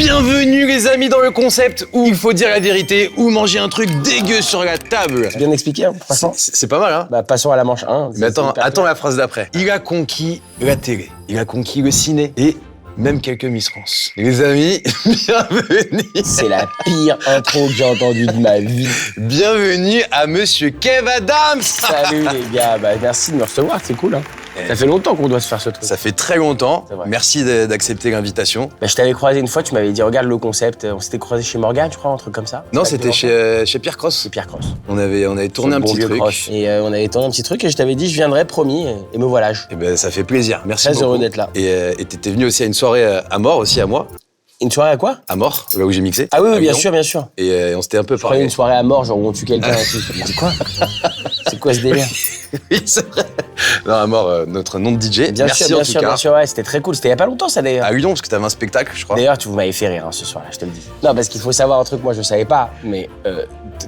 Bienvenue les amis dans le concept où il faut dire la vérité ou manger un truc dégueu sur la table. C'est bien expliqué, hein, passons. C'est pas mal, hein? Bah, passons à la manche 1. Mais attends la phrase d'après. Il a conquis la télé, il a conquis le ciné et même quelques Miss France. Les amis, bienvenue. C'est la pire intro que j'ai entendue de ma vie. Bienvenue à Monsieur Kev Adams. Salut les gars, bah, merci de me recevoir, c'est cool. Hein. Ça fait longtemps qu'on doit se faire ce truc. Ça fait très longtemps. C'est vrai. Merci d'accepter l'invitation. Bah, je t'avais croisé une fois, tu m'avais dit regarde le concept. On s'était croisé chez Morgane, je crois, un truc comme ça. Non, c'était chez Pierre Cross. C'est Pierre Cross. On avait tourné un Bon petit vieux truc. Cross. Et on avait tourné un petit truc et je t'avais dit je viendrai, promis, et me voilà. Et ben ça fait plaisir. Merci Très beaucoup. heureux d'être là. Et t'étais venu aussi à une soirée à Mort aussi à moi. Une soirée à quoi? À Mort, là où j'ai mixé. Ah oui, à bien Lyon. sûr, bien sûr. Et on s'était un peu Je croyais parlé. une soirée à mort, genre où on tue quelqu'un et tout. C'est quoi? C'est quoi ce délire? Oui, c'est vrai. Non, à Mort, notre nom de DJ. Bien Merci sûr, en bien tout sûr, cas. bien sûr, ouais, c'était très cool. C'était il y a pas longtemps ça d'ailleurs. À Lyon, parce que t'avais un spectacle, je crois. D'ailleurs, vous m'avez fait rire hein, ce soir-là, je te le dis. Non, parce qu'il faut savoir un truc, moi je savais pas, mais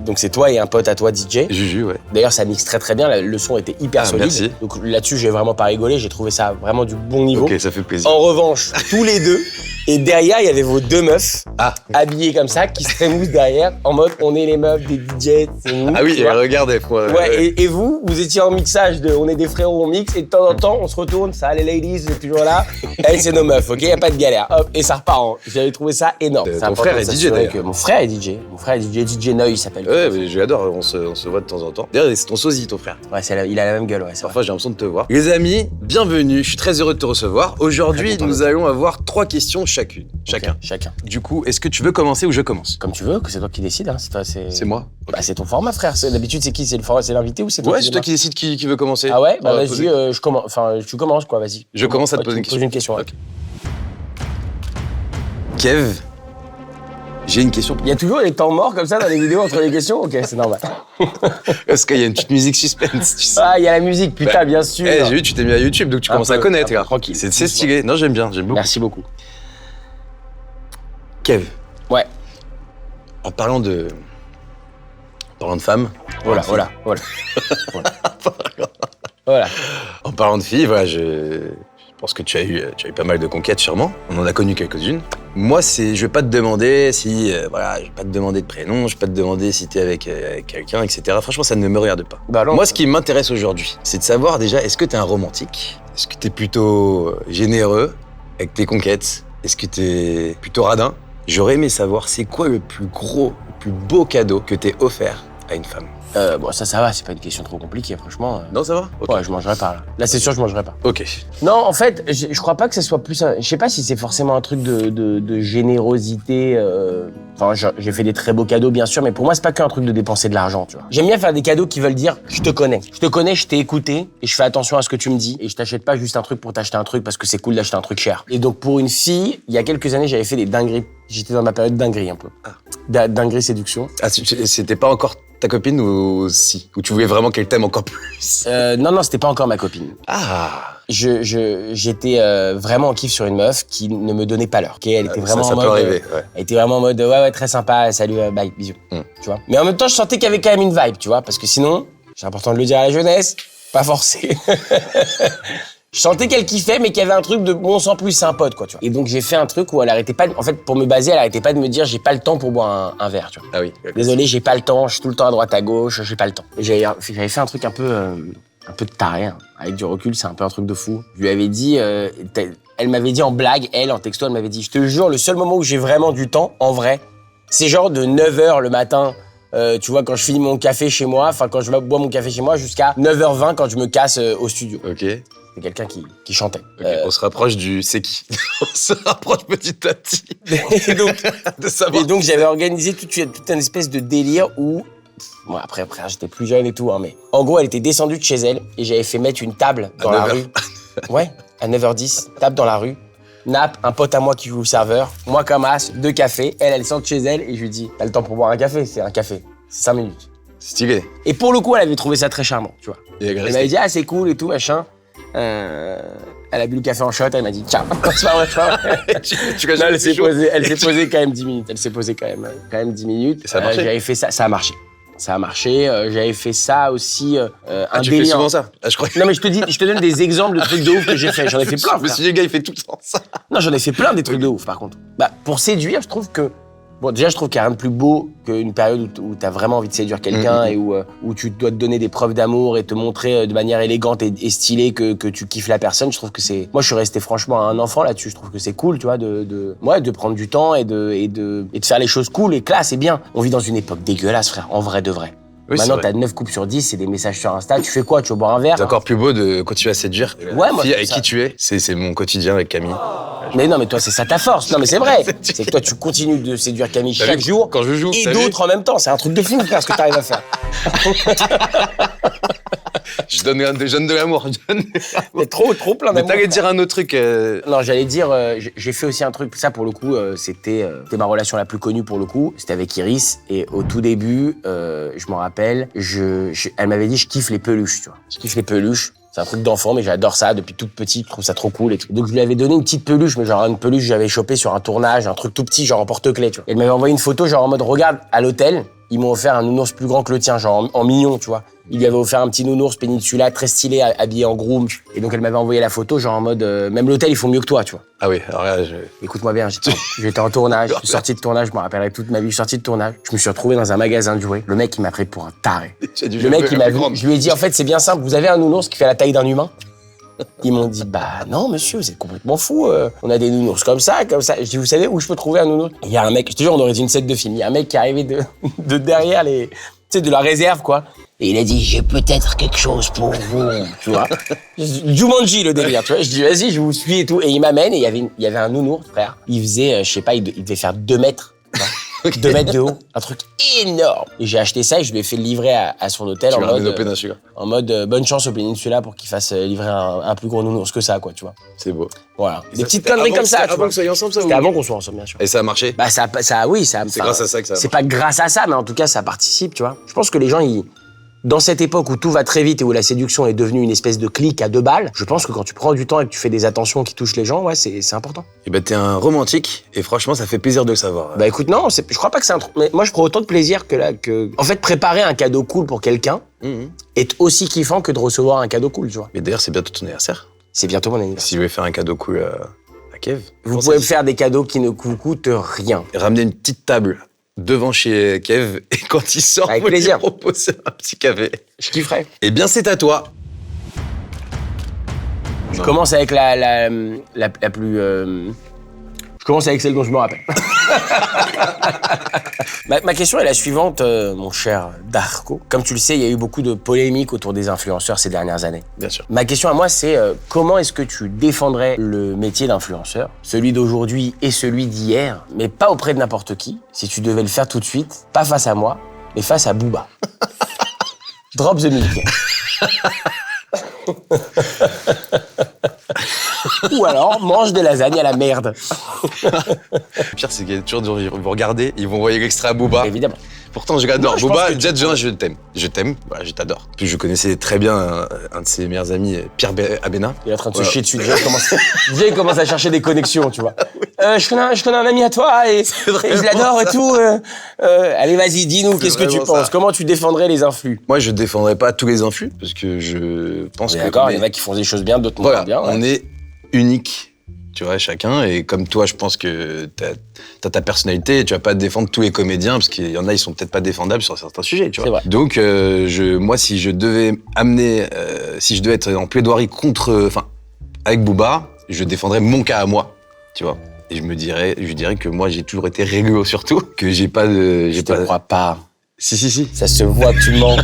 donc c'est toi et un pote à toi DJ. Juju, ouais. D'ailleurs, ça mixe très très bien, le son était hyper Ah, solide. merci. Donc là-dessus, j'ai vraiment pas rigolé, j'ai trouvé ça vraiment du bon niveau. Ok, ça fait plaisir. En revanche, tous les deux, et derrière, il y avait vos deux meufs, Ah. habillées comme ça, qui se trémoussent derrière, en mode on est les meufs des DJ, c'est nous. Ah oui, tu vois. regardez. Ouais, et vous étiez en mixage de on est des frérots, on mixe, et de temps en temps, on se retourne, ça, les ladies, vous êtes toujours là, et c'est nos meufs, ok, y a pas de galère. Hop, et ça repart. Hein. J'avais trouvé ça énorme. Ton C'est important frère de est DJ, s'assurer d'ailleurs. que mon frère est DJ. Mon frère est DJ Noy, il s'appelle. Ouais, mais je l'adore, on se voit de temps en temps. D'ailleurs, c'est ton sosie, ton frère. Ouais, il a la même gueule, ouais, c'est vrai. Parfois, j'ai l'impression de te voir. Les amis, bienvenue, je suis très heureux de te recevoir. Aujourd'hui, Très content nous d'être allons avoir 3 questions chacune. Chacun. Ok, chacun. Du coup, est-ce que tu veux commencer ou je commence? Comme tu veux, que c'est toi qui décides. Hein. C'est moi. Bah, c'est ton format, frère. D'habitude, c'est qui? C'est l'invité ou c'est toi Ouais, qui c'est toi démarre qui décides qui veut commencer. Ah ouais? Bah, poser. vas-y, je commence. Enfin, tu commences, quoi, vas-y. Je commence à te Ouais, poser tu me une question. poses une question. Ouais. Ok. Kev, j'ai une question. Il y a toujours des temps morts comme ça dans les vidéos entre les questions? Ok, c'est normal. Est-ce qu'il y a une petite musique suspense, tu sais? Ah, il y a la musique, putain, bien sûr. Eh, j'ai vu, tu t'es mis à YouTube, donc tu Un commences à peu, connaître, un peu, là. tranquille. C'est stylé. Non, j'aime beaucoup. Merci beaucoup. Kev, Ouais. en parlant de femmes, Voilà. Voilà. en parlant de filles, voilà, je pense que tu as eu pas mal de conquêtes, sûrement. On en a connu quelques-unes. Moi, je vais pas te demander si, je vais pas te demander de prénom, je vais pas te demander si t'es avec quelqu'un, etc. Franchement, ça ne me regarde pas. Bah non. Moi, ce qui m'intéresse aujourd'hui, c'est de savoir déjà, est-ce que t'es un romantique? Est-ce que t'es plutôt généreux avec tes conquêtes? Est-ce que t'es plutôt radin? J'aurais aimé savoir, c'est quoi le plus gros, le plus beau cadeau que t'aies offert à une femme? Bon, ça va, c'est pas une question trop compliquée, franchement. Non, ça va? Ok. Ouais, je mangerai pas, là. Là, c'est sûr, je mangerai pas. Ok. Non, en fait, je crois pas que ce soit plus... Je sais pas si c'est forcément un truc de générosité. Enfin, j'ai fait des très beaux cadeaux, bien sûr, mais pour moi, c'est pas qu'un truc de dépenser de l'argent, tu vois. J'aime bien faire des cadeaux qui veulent dire « je te connais ». Je te connais, je t'ai écouté, et je fais attention à ce que tu me dis, et je t'achète pas juste un truc pour t'acheter un truc parce que c'est cool d'acheter un truc cher. Et donc, pour une fille, il y a quelques années, j'avais fait des dingueries. J'étais dans ma période dinguerie, un peu. Dinguerie séduction. Ah, c'était pas encore ta copine ou si? Ou tu voulais vraiment qu'elle t'aime encore plus? Non, c'était pas encore ma copine. Ah! J'étais vraiment en kiff sur une meuf qui ne me donnait pas l'heure. Okay, elle était vraiment ça en peut mode. arriver, ouais. Elle était vraiment en mode ouais, très sympa, salut, bye, bisous. Tu vois. Mais en même temps, je sentais qu'il y avait quand même une vibe, tu vois, parce que sinon, c'est important de le dire à la jeunesse, pas forcé. Je sentais qu'elle kiffait, mais qu'il y avait un truc de bon sang plus, c'est un pote, quoi, tu vois. Et donc, j'ai fait un truc où elle arrêtait pas, en fait, pour me baser, elle arrêtait pas de me dire, j'ai pas le temps pour boire un verre, tu vois. Ah oui. Désolé, j'ai pas le temps, je suis tout le temps à droite à gauche, j'ai pas le temps. Et j'avais fait un truc un peu de taré, hein. Avec du recul, c'est un peu un truc de fou. Je lui avais dit, elle m'avait dit en blague, en texto, elle m'avait dit, je te jure, le seul moment où j'ai vraiment du temps, en vrai, c'est genre de 9h le matin, tu vois, quand je finis mon café chez moi, enfin, quand je bois mon café chez moi, jusqu'à 9h20 quand je me casse au studio. Ok. C'est quelqu'un qui chantait. Ok, on se rapproche du c'est qui? On se rapproche petit à petit. Et donc, De savoir. et donc j'avais organisé toute une espèce de délire où... Bon, après, j'étais plus jeune et tout, hein, mais... En gros, elle était descendue de chez elle et j'avais fait mettre une table dans la 9h. rue. Ouais, à 9h10, table dans la rue. Nappe, un pote à moi qui joue le serveur. Moi comme as, 2 cafés. Elle sort de chez elle et je lui dis, t'as le temps pour boire un café? C'est un café. C'est 5 minutes. Stylé. Et pour le coup, elle avait trouvé ça très charmant, tu vois. Et Elle m'avait dit, ah, c'est cool et tout, machin. Elle a bu le café en shot, elle m'a dit, tiens, c'est pas vrai. tu Non, elle s'est posée quand même 10 minutes. Elle s'est posée quand même 10 minutes. Et ça a marché? J'avais fait ça a marché. Ça a marché. J'avais fait ça aussi. Un tu délire. fais souvent ça? Je crois. Non, mais je te donne des exemples de trucs de ouf que j'ai fait. J'en ai fait plein. Je me suis dit, le gars, il fait tout le temps ça. Non, j'en ai fait plein des trucs de ouf, par contre. Bah, pour séduire, je trouve que... Bon, déjà, je trouve qu'il n'y a rien de plus beau qu'une période où tu as vraiment envie de séduire quelqu'un et où tu dois te donner des preuves d'amour et te montrer de manière élégante et stylée que tu kiffes la personne. Je trouve que c'est... Moi, je suis resté franchement un enfant là-dessus. Je trouve que c'est cool, tu vois, de prendre du temps et de faire les choses cool et classe et bien. On vit dans une époque dégueulasse, frère, en vrai de vrai. Oui, maintenant, t'as 9 couples sur 10, c'est des messages sur Insta. Tu fais quoi? Tu vas boire un verre? C'est encore plus beau de continuer à séduire. Ouais, moi, fille avec ça. qui tu es, c'est mon quotidien avec Camille. Mais non, mais toi, c'est ça ta force. Non, mais c'est vrai. C'est que toi, tu continues de séduire Camille T'as chaque vu, jour. quand je joue, Et t'as vu d'autres en même temps. C'est un truc de fou, frère, ce que t'arrives à faire. Je donne de l'amour. T'es trop plein Mais d'amour. t'allais dire un autre truc. Non, j'allais dire, j'ai fait aussi un truc, ça pour le coup, c'était ma relation la plus connue pour le coup, c'était avec Iris, et au tout début, je m'en rappelle, elle m'avait dit je kiffe les peluches, tu vois. Je kiffe les peluches, c'est un truc d'enfant, mais j'adore ça depuis toute petite, je trouve ça trop cool et tout. Donc je lui avais donné une petite peluche, mais genre une peluche que j'avais chopée sur un tournage, un truc tout petit, genre en porte-clés, tu vois. Et elle m'avait envoyé une photo, genre en mode regarde, à l'hôtel, ils m'ont offert un nounours plus grand que le tien, genre en mignon, tu vois. Il lui avait offert un petit nounours Peninsula très stylé, habillé en groom. Et donc elle m'avait envoyé la photo, genre en mode même l'hôtel ils font mieux que toi, tu vois. Ah oui, alors là, Écoute-moi bien, j'étais en tournage, je suis sorti de tournage, je me rappellerai toute ma vie, je suis sorti de tournage. Je me suis retrouvé dans un magasin de jouets. Le mec il m'a pris pour un taré. Le mec il m'a vu, je lui ai dit en fait c'est bien simple, vous avez un nounours qui fait la taille d'un humain? Ils m'ont dit bah non monsieur, vous êtes complètement fou, on a des nounours comme ça. Je dis vous savez où je peux trouver un nounours? Il y a un mec, je te jure on aurait dit une scène de film, il y a un mec qui est arrivé de derrière les, tu sais de la réserve quoi. Et il a dit j'ai peut-être quelque chose pour vous, tu vois. Jumanji le délire, tu vois. Je dis vas-y je vous suis et tout. Et il m'amène et il y avait un nounours frère. Il faisait, je sais pas, il devait faire 2 mètres. Okay. 2 mètres de haut, un truc énorme. Et j'ai acheté ça et je lui ai fait le livrer à son hôtel en mode bonne chance au Peninsula pour qu'il fasse livrer un plus gros nounours que ça, quoi, tu vois. C'est beau. Voilà. Des petites conneries comme ça, tu vois. Avant que vous soyez ensemble, ça? C'était avant qu'on soit ensemble, bien sûr. Et ça a marché? Bah oui, ça. C'est grâce à ça que ça a marché. C'est pas grâce à ça, mais en tout cas, ça participe, tu vois. Je pense que les gens, dans cette époque où tout va très vite et où la séduction est devenue une espèce de clic à 2 balles, je pense que quand tu prends du temps et que tu fais des attentions qui touchent les gens, ouais, c'est important. Et bah t'es un romantique et franchement ça fait plaisir de le savoir. Bah écoute, non, je crois pas que c'est un truc. Mais moi je prends autant de plaisir en fait, préparer un cadeau cool pour quelqu'un est aussi kiffant que de recevoir un cadeau cool, tu vois. Mais d'ailleurs c'est bientôt ton anniversaire. C'est bientôt mon anniversaire. Si je vais faire un cadeau cool à Kev. Vous pouvez me faire des cadeaux qui ne vous coûtent rien. Et ramener une petite table devant chez Kev et quand il sort, avec plaisir, proposer un petit café. Je kifferais. Eh bien, c'est à toi. Je commence avec la plus. Je commence avec celle dont je me rappelle. ma question est la suivante, mon cher Darko. Comme tu le sais, il y a eu beaucoup de polémiques autour des influenceurs ces dernières années. Bien sûr. Ma question à moi, c'est comment est-ce que tu défendrais le métier d'influenceur, celui d'aujourd'hui et celui d'hier, mais pas auprès de n'importe qui, si tu devais le faire tout de suite, pas face à moi, mais face à Booba. Drop the mic. Ou alors, mange des lasagnes à la merde. Le pire, c'est qu'il y a toujours des gens, ils vont regarder, ils vont envoyer l'extrait à Booba. Évidemment. Pourtant, je l'adore. Booba, que déjà, je t'aime. Je t'aime, voilà, je t'adore. Puis je connaissais très bien un de ses meilleurs amis, Pierre Abena. Il est en train de se chier dessus. Déjà, il commence à chercher des connexions, tu vois. Je connais un ami à toi et je l'adore et tout. Allez, vas-y, dis-nous, qu'est-ce que tu penses? Comment tu défendrais les influx? Moi, je défendrais pas tous les influx, parce que je pense que... D'accord, il y en a qui font des choses bien, d'autres moins bien. Ouais. On est unique. Tu vois, chacun, et comme toi, je pense que t'as ta personnalité, et tu vas pas défendre tous les comédiens, parce qu'il y en a, ils sont peut-être pas défendables sur certains sujets, tu vois. Vrai. Donc, moi, si je devais être en plaidoirie avec Booba, je défendrais mon cas à moi, tu vois. Et je dirais que moi, j'ai toujours été réglo surtout, que j'ai pas de... Je te crois pas. Si. Ça se voit que tu mens.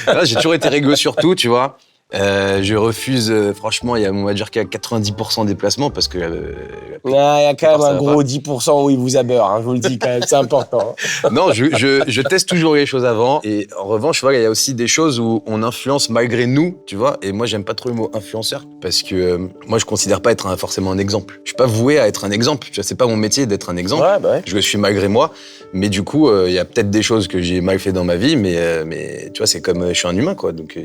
Là, j'ai toujours été réglo surtout, tu vois. Je refuse, franchement, on va dire qu'il y a 90% des placements parce que... Il y a quand même un gros 10% où il vous abeure, hein, je vous le dis quand même, c'est important. Non, je teste toujours les choses avant. Et en revanche, voilà, il y a aussi des choses où on influence malgré nous, tu vois. Et moi, j'aime pas trop le mot influenceur parce que moi, je considère pas être forcément un exemple. Je suis pas voué à être un exemple. Tu vois, c'est pas mon métier d'être un exemple. Ouais, bah ouais. Je le suis malgré moi. Mais du coup, il y a peut-être des choses que j'ai mal fait dans ma vie, mais tu vois, c'est comme je suis un humain, quoi. Donc,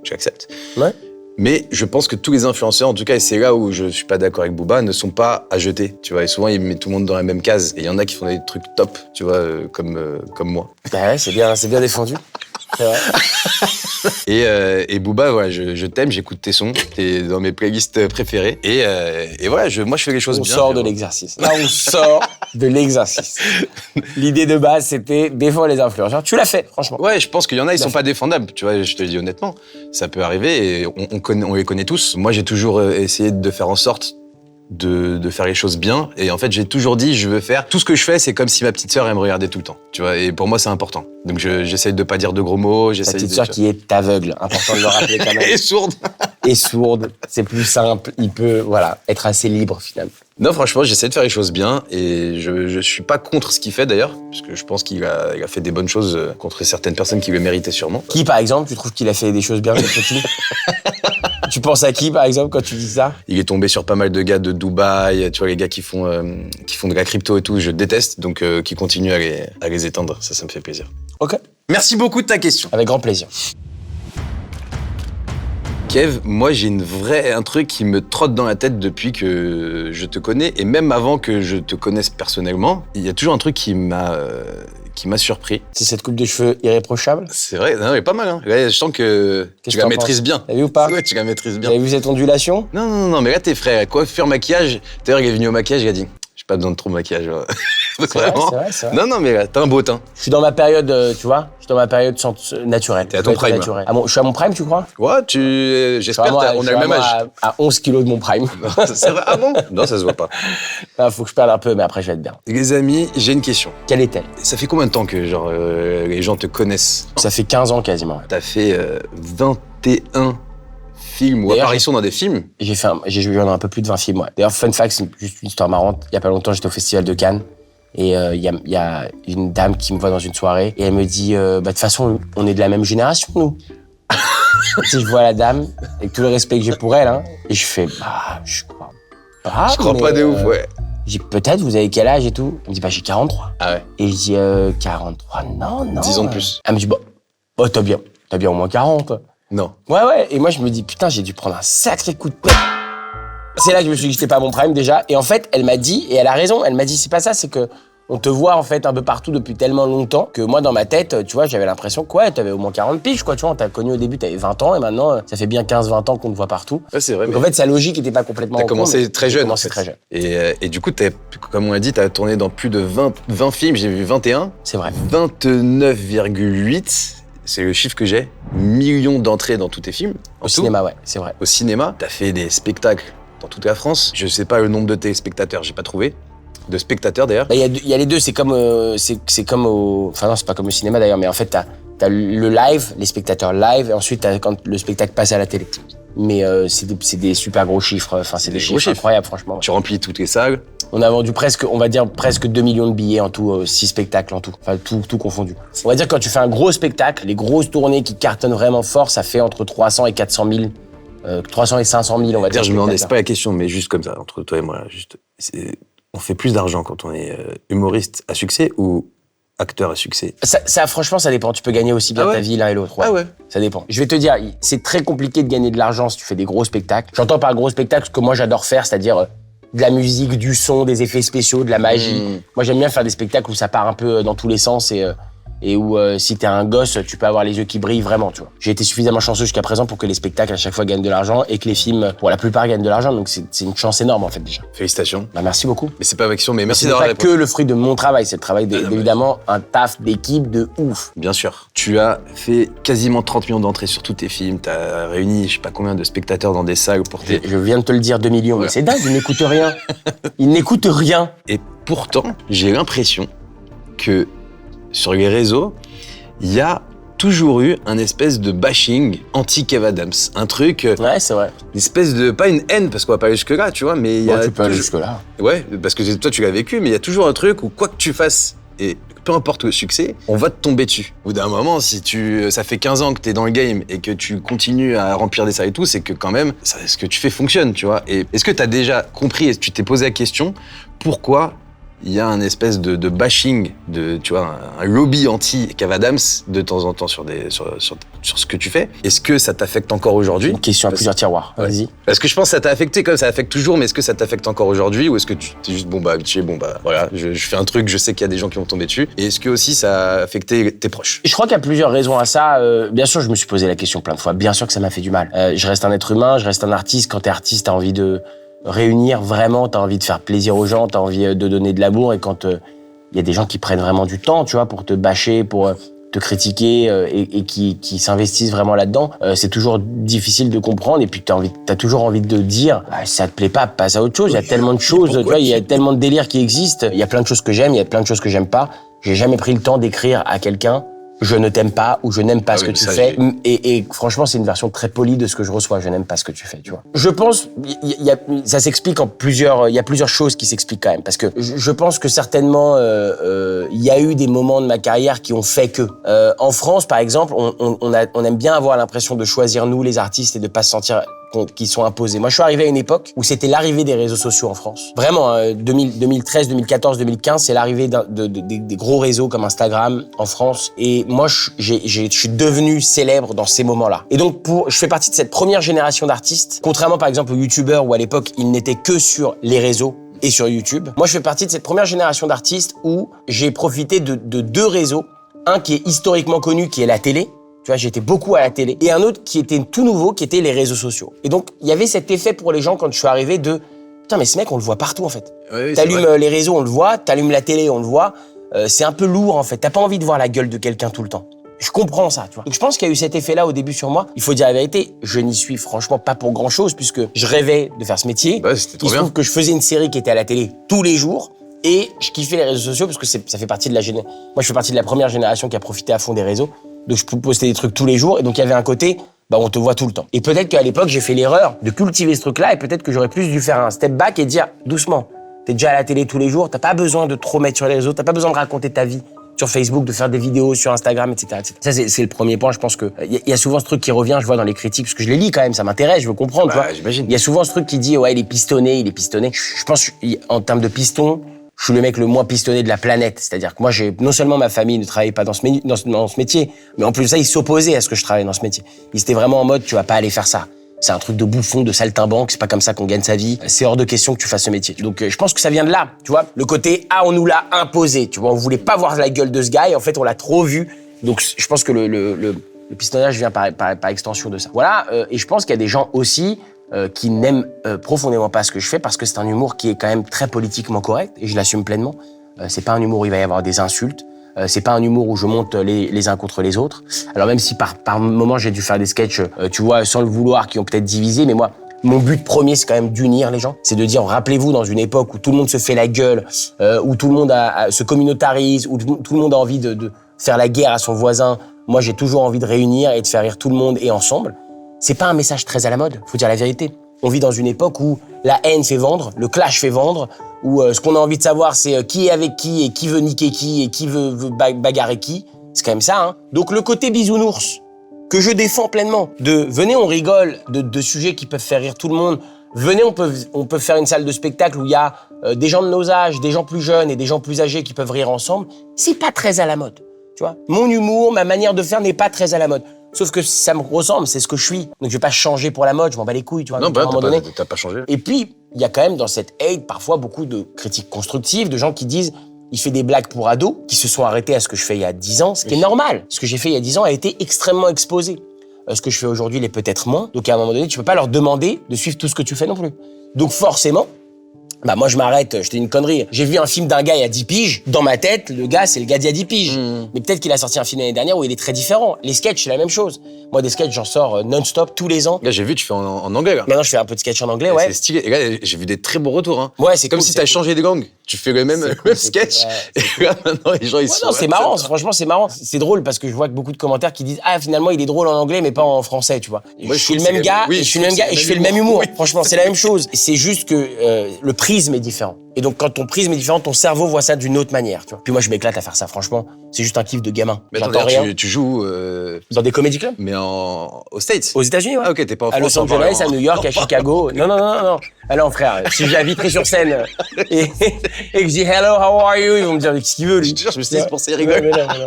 j'accepte. Ouais. Mais je pense que tous les influenceurs, en tout cas, et c'est là où je suis pas d'accord avec Booba, ne sont pas à jeter, tu vois. Et souvent, il met tout le monde dans la même case. Et il y en a qui font des trucs top, tu vois, comme moi. Bah ouais, c'est bien défendu. C'est vrai. Et Booba, voilà, je t'aime, j'écoute tes sons, t'es dans mes playlists préférées. Et voilà, moi, je fais les choses On bien. sort de l'exercice. Là, on sort de l'exercice. L'idée de base, c'était défendre les influenceurs. Tu l'as fait, franchement. Ouais, je pense qu'il y en a, ils sont pas défendables, tu vois, je te le dis honnêtement. Ça peut arriver et on les connaît tous. Moi, j'ai toujours essayé de faire en sorte de faire les choses bien. Et en fait, j'ai toujours dit, je veux faire... Tout ce que je fais, c'est comme si ma petite sœur, elle me regardait tout le temps, tu vois. Et pour moi, c'est important. Donc, j'essaye de pas dire de gros mots. Ta petite sœur qui est aveugle. Important de le rappeler quand même. Et sourde. Et sourde. C'est plus simple. Il peut, voilà, être assez libre, finalement. Non, franchement, j'essaie de faire les choses bien et je suis pas contre ce qu'il fait d'ailleurs, parce que je pense qu'il a fait des bonnes choses contre certaines personnes qui le méritaient sûrement. Qui, par exemple, tu trouves qu'il a fait des choses bien, le petit? Tu penses à qui, par exemple, quand tu dis ça? Il est tombé sur pas mal de gars de Dubaï, tu vois, les gars qui font de la crypto et tout, je déteste, donc qui continuent à les éteindre, ça me fait plaisir. Ok. Merci beaucoup de ta question. Avec grand plaisir. Kev, moi j'ai un truc qui me trotte dans la tête depuis que je te connais, et même avant que je te connaisse personnellement, il y a toujours un truc qui m'a surpris. C'est cette coupe de cheveux irréprochable? C'est vrai, non, mais pas mal, hein. Là, je sens que Qu'est-ce tu que la t'en maîtrises penses? bien. T'as vu ou pas? Ouais, tu la maîtrises Vous bien. avez vu cette ondulation? Non, mais là t'es frais. Coiffure, maquillage. D'ailleurs, il est venu au maquillage, il a dit, j'ai pas besoin de trop de maquillage. C'est vrai. Non, mais là, t'as un beau teint. Je suis dans ma période, tu vois, je suis dans ma période naturelle. T'es à ton prime. Naturel. Je suis à mon prime, tu crois? Ouais, j'espère qu'on a le même âge. À 11 kilos de mon prime. C'est vrai? Ah bon? Non, ça se voit pas. Ah, faut que je perde un peu, mais après je vais être bien. Les amis, j'ai une question. Quelle est-elle? Ça fait combien de temps que genre les gens te connaissent? Ça fait 15 ans quasiment. T'as fait 21 films ou D'ailleurs, apparitions dans des films? J'ai joué dans un peu plus de 20 films, ouais. D'ailleurs, fun fact, c'est juste une histoire marrante. Il y a pas longtemps, j'étais au Festival de Cannes. Et il y a une dame qui me voit dans une soirée et elle me dit de toute façon, on est de la même génération, nous. Si je vois la dame, avec tout le respect que j'ai pour elle, hein, et je fais, je crois pas. Je crois pas de ouf, ouais. Je dis, peut-être, vous avez quel âge et tout? Elle me dit, j'ai 43. Ah ouais? Et je dis, 43, non. 10 ans de plus. Elle me dit, t'as bien au moins 40. Non. Ouais. Et moi, je me dis, putain, j'ai dû prendre un sacré coup de tête. C'est là que je me suis dit que j'étais pas à mon prime déjà. Et en fait, elle m'a dit, et elle a raison, elle m'a dit, c'est pas ça, c'est que on te voit en fait un peu partout depuis tellement longtemps que moi, dans ma tête, tu vois, j'avais l'impression que ouais, t'avais au moins 40 piges, quoi, tu vois. On t'a connu au début, t'avais 20 ans et maintenant, ça fait bien 15-20 ans qu'on te voit partout. Ouais, c'est vrai. Donc en fait, sa logique était pas complètement. T'as commencé très jeune. Très jeune. Et du coup, comme on l'a dit, t'as tourné dans plus de 20 films, j'ai vu 21. C'est vrai. 29,8. C'est le chiffre que j'ai. Millions d'entrées dans tous tes films. Au cinéma, ouais, c'est vrai. Au cinéma, t'as fait des spectacles dans toute la France. Je sais pas le nombre de téléspectateurs, j'ai pas trouvé. De spectateurs d'ailleurs. Il y a les deux, c'est comme au. Enfin non, c'est pas comme au cinéma d'ailleurs, mais en fait, t'as le live, les spectateurs live, et ensuite t'as quand le spectacle passe à la télé. Mais c'est des super gros chiffres, enfin c'est des chiffres incroyables franchement. Tu remplis toutes les salles. On a vendu presque 2 millions de billets en tout, 6 spectacles en tout, enfin tout confondu. On va dire que quand tu fais un gros spectacle, les grosses tournées qui cartonnent vraiment fort, ça fait entre 300 et 400 000, 300 et 500 000 on va dire. Je me demandais, c'est pas la question, mais juste comme ça, entre toi et moi, on fait plus d'argent quand on est humoriste à succès ou acteur à succès? Ça, franchement, ça dépend. Tu peux gagner aussi bien ta vie l'un et l'autre. Ouais. Ah ouais? Ça dépend. Je vais te dire, c'est très compliqué de gagner de l'argent si tu fais des gros spectacles. J'entends par gros spectacle ce que moi j'adore faire, c'est-à-dire de la musique, du son, des effets spéciaux, de la magie. Moi, j'aime bien faire des spectacles où ça part un peu dans tous les sens et où si t'es un gosse, tu peux avoir les yeux qui brillent vraiment, tu vois. J'ai été suffisamment chanceux jusqu'à présent pour que les spectacles à chaque fois gagnent de l'argent et que les films, pour la plupart, gagnent de l'argent. Donc c'est une chance énorme en fait déjà. Félicitations. Merci beaucoup. Mais c'est pas ma question, mais merci d'avoir répondu. C'est pas que le fruit de mon travail, c'est le travail évidemment un taf d'équipe de ouf. Bien sûr. Tu as fait quasiment 30 millions d'entrées sur tous tes films, t'as réuni je sais pas combien de spectateurs dans des salles pour tes... Je viens de te le dire, 2 millions, mais c'est dingue, ils n'écoutent rien. Ils n'écoutent rien. Et pourtant, j'ai l'impression que sur les réseaux, il y a toujours eu un espèce de bashing anti-Kev Adams. Un truc... Ouais, c'est vrai. Une espèce de... Pas une haine, parce qu'on va pas aller jusque-là, tu vois, mais il y a... tu peux aller jusque-là. Ouais, parce que toi, tu l'as vécu, mais il y a toujours un truc où quoi que tu fasses, et peu importe le succès, on va te tomber dessus. Au bout d'un moment, si ça fait 15 ans que t'es dans le game et que tu continues à remplir des salles et tout, c'est que quand même, ce que tu fais fonctionne, tu vois. Et est-ce que t'as déjà compris, est-ce que tu t'es posé la question, pourquoi il y a un espèce de bashing, tu vois, un lobby anti-Kev Adams de temps en temps sur ce que tu fais. Est-ce que ça t'affecte encore aujourd'hui? Une question à plusieurs tiroirs. Ouais. Vas-y. Parce que je pense que ça t'a affecté comme ça affecte toujours, mais est-ce que ça t'affecte encore aujourd'hui ou est-ce que tu t'es juste habitué, voilà, je fais un truc, je sais qu'il y a des gens qui vont tomber dessus. Et est-ce que aussi ça a affecté tes proches? Je crois qu'il y a plusieurs raisons à ça. Bien sûr, je me suis posé la question plein de fois. Bien sûr que ça m'a fait du mal. Je reste un être humain, je reste un artiste. Quand t'es artiste, t'as envie de réunir vraiment, t'as envie de faire plaisir aux gens, t'as envie de donner de l'amour. Et quand il y a des gens qui prennent vraiment du temps, tu vois, pour te bâcher, pour te critiquer et qui s'investissent vraiment là-dedans, c'est toujours difficile de comprendre. Et puis t'as toujours envie de dire, si ça te plaît pas, passe à autre chose. Il y a tellement de choses, tu vois, il y a tellement de délires qui existent. Il y a plein de choses que j'aime, il y a plein de choses que j'aime pas. J'ai jamais pris le temps d'écrire à quelqu'un je ne t'aime pas ou je n'aime pas ce que tu fais. Et franchement, c'est une version très polie de ce que je reçois. Je n'aime pas ce que tu fais, tu vois. Je pense, ça s'explique il y a plusieurs choses qui s'expliquent quand même. Parce que je pense que certainement, il y a eu des moments de ma carrière qui ont fait que. En France, par exemple, on aime bien avoir l'impression de choisir nous, les artistes, et de pas se sentir qui sont imposés. Moi, je suis arrivé à une époque où c'était l'arrivée des réseaux sociaux en France. Vraiment, 2013, 2014, 2015, c'est l'arrivée des gros réseaux comme Instagram en France. Et moi, je suis devenu célèbre dans ces moments-là. Et donc, je fais partie de cette première génération d'artistes, contrairement par exemple aux youtubeurs où à l'époque, ils n'étaient que sur les réseaux et sur YouTube. Moi, je fais partie de cette première génération d'artistes où j'ai profité de deux réseaux. Un qui est historiquement connu, qui est la télé. Tu vois, j'étais beaucoup à la télé. Et un autre qui était tout nouveau, qui était les réseaux sociaux. Et donc, il y avait cet effet pour les gens quand je suis arrivé de « Putain, mais ce mec, on le voit partout, en fait. Oui, t'allumes les réseaux, on le voit. T'allumes la télé, on le voit. C'est un peu lourd, en fait. T'as pas envie de voir la gueule de quelqu'un tout le temps. » Je comprends ça, tu vois. Donc, je pense qu'il y a eu cet effet-là au début sur moi. Il faut dire la vérité, je n'y suis franchement pas pour grand-chose puisque je rêvais de faire ce métier. Bah, c'était trop bien. Il se trouve que je faisais une série qui était à la télé tous les jours. Et je kiffais les réseaux sociaux parce que ça fait partie de la génération. Moi, je fais partie de la première génération qui a profité à fond des réseaux. Donc, je postais des trucs tous les jours. Et donc, il y avait un côté, on te voit tout le temps. Et peut-être qu'à l'époque, j'ai fait l'erreur de cultiver ce truc-là. Et peut-être que j'aurais plus dû faire un step back et dire, doucement, t'es déjà à la télé tous les jours. T'as pas besoin de trop mettre sur les réseaux. T'as pas besoin de raconter ta vie sur Facebook, de faire des vidéos sur Instagram, etc. etc. Ça, c'est le premier point. Je pense que il y a souvent ce truc qui revient, je vois dans les critiques, parce que je les lis quand même, ça m'intéresse, je veux comprendre, tu vois. J'imagine. Il y a souvent ce truc qui dit, ouais, il est pistonné. Je pense, en termes de piston, je suis le mec le moins pistonné de la planète. C'est-à-dire que moi, non seulement ma famille ne travaillait pas dans ce métier, mais en plus de ça, ils s'opposaient à ce que je travaille dans ce métier. Ils étaient vraiment en mode, tu vas pas aller faire ça. C'est un truc de bouffon, de saltimbanque, c'est pas comme ça qu'on gagne sa vie. C'est hors de question que tu fasses ce métier. Donc, je pense que ça vient de là, tu vois. Le côté, on nous l'a imposé, tu vois. On voulait pas voir la gueule de ce gars et en fait, on l'a trop vu. Donc, je pense que le pistonnage vient par extension de ça. Voilà. Et je pense qu'il y a des gens aussi qui n'aiment profondément pas ce que je fais parce que c'est un humour qui est quand même très politiquement correct et je l'assume pleinement. C'est pas un humour où il va y avoir des insultes. C'est pas un humour où je monte les uns contre les autres. Alors même si par moment j'ai dû faire des sketchs, tu vois, sans le vouloir, qui ont peut-être divisé, mais moi, mon but premier, c'est quand même d'unir les gens. C'est de dire, rappelez-vous, dans une époque où tout le monde se fait la gueule, où tout le monde se communautarise, où tout le monde a envie de faire la guerre à son voisin, moi j'ai toujours envie de réunir et de faire rire tout le monde et ensemble. C'est pas un message très à la mode, faut dire la vérité. On vit dans une époque où la haine fait vendre, le clash fait vendre, où ce qu'on a envie de savoir, c'est qui est avec qui et qui veut niquer qui et qui veut bagarrer qui. C'est quand même ça, hein. Donc le côté bisounours, que je défends pleinement, de venez, on rigole de sujets qui peuvent faire rire tout le monde. Venez, on peut faire une salle de spectacle où il y a des gens de nos âges, des gens plus jeunes et des gens plus âgés qui peuvent rire ensemble. C'est pas très à la mode, tu vois. Mon humour, ma manière de faire n'est pas très à la mode. Sauf que ça me ressemble, c'est ce que je suis. Donc je vais pas changer pour la mode, je m'en bats les couilles, tu vois. Non, t'as pas changé. Et puis, il y a quand même dans cette hate parfois beaucoup de critiques constructives, de gens qui disent il fait des blagues pour ados, qui se sont arrêtés à ce que je fais il y a 10 ans, ce qui est normal. Ce que j'ai fait il y a 10 ans a été extrêmement exposé. Ce que je fais aujourd'hui l'est peut-être moins. Donc à un moment donné, tu peux pas leur demander de suivre tout ce que tu fais non plus. Donc forcément, moi je m'arrête, je te dis une connerie. J'ai vu un film d'un gars il y a 10 piges. Dans ma tête, le gars, c'est le gars d'il y a 10 piges. Mais peut-être qu'il a sorti un film l'année dernière où il est très différent. Les sketchs, c'est la même chose. Moi, des sketchs, j'en sors non-stop tous les ans. Là, j'ai vu, tu fais en anglais, là. Maintenant, je fais un peu de sketch en anglais, ouais. C'est stylé. Et là, j'ai vu des très beaux retours, hein. Ouais, c'est comme cool, si t'as changé de gang. Tu fais le même sketch. Et là, maintenant, les gens, ils sont... Non, c'est marrant. Franchement, c'est marrant. C'est drôle parce que je vois que beaucoup de commentaires qui disent finalement, il est drôle en anglais, mais pas en français, tu vois. Je suis le même gars, et je suis le même gars, et je fais le même humour. Franchement, c'est la même chose. C'est juste que le prisme est différent. Et donc, quand ton prisme est différent, ton cerveau voit ça d'une autre manière, tu vois. Puis moi, je m'éclate à faire ça, franchement. C'est juste un kiff de gamin. Mais attends, J'entends d'ailleurs, rien. tu joues, Dans des comédie clubs? mais aux States. Aux États-Unis, ouais. Ah ok, t'es pas en À France. Los Angeles, à New York, à Chicago. Non. Alors, frère, si j'inviterai sur scène et que je dis hello, how are you, ils vont me dire ce qu'ils veulent. Je te jure, je me suis dit, c'est pour ça, il Ouais, rigole. mais non.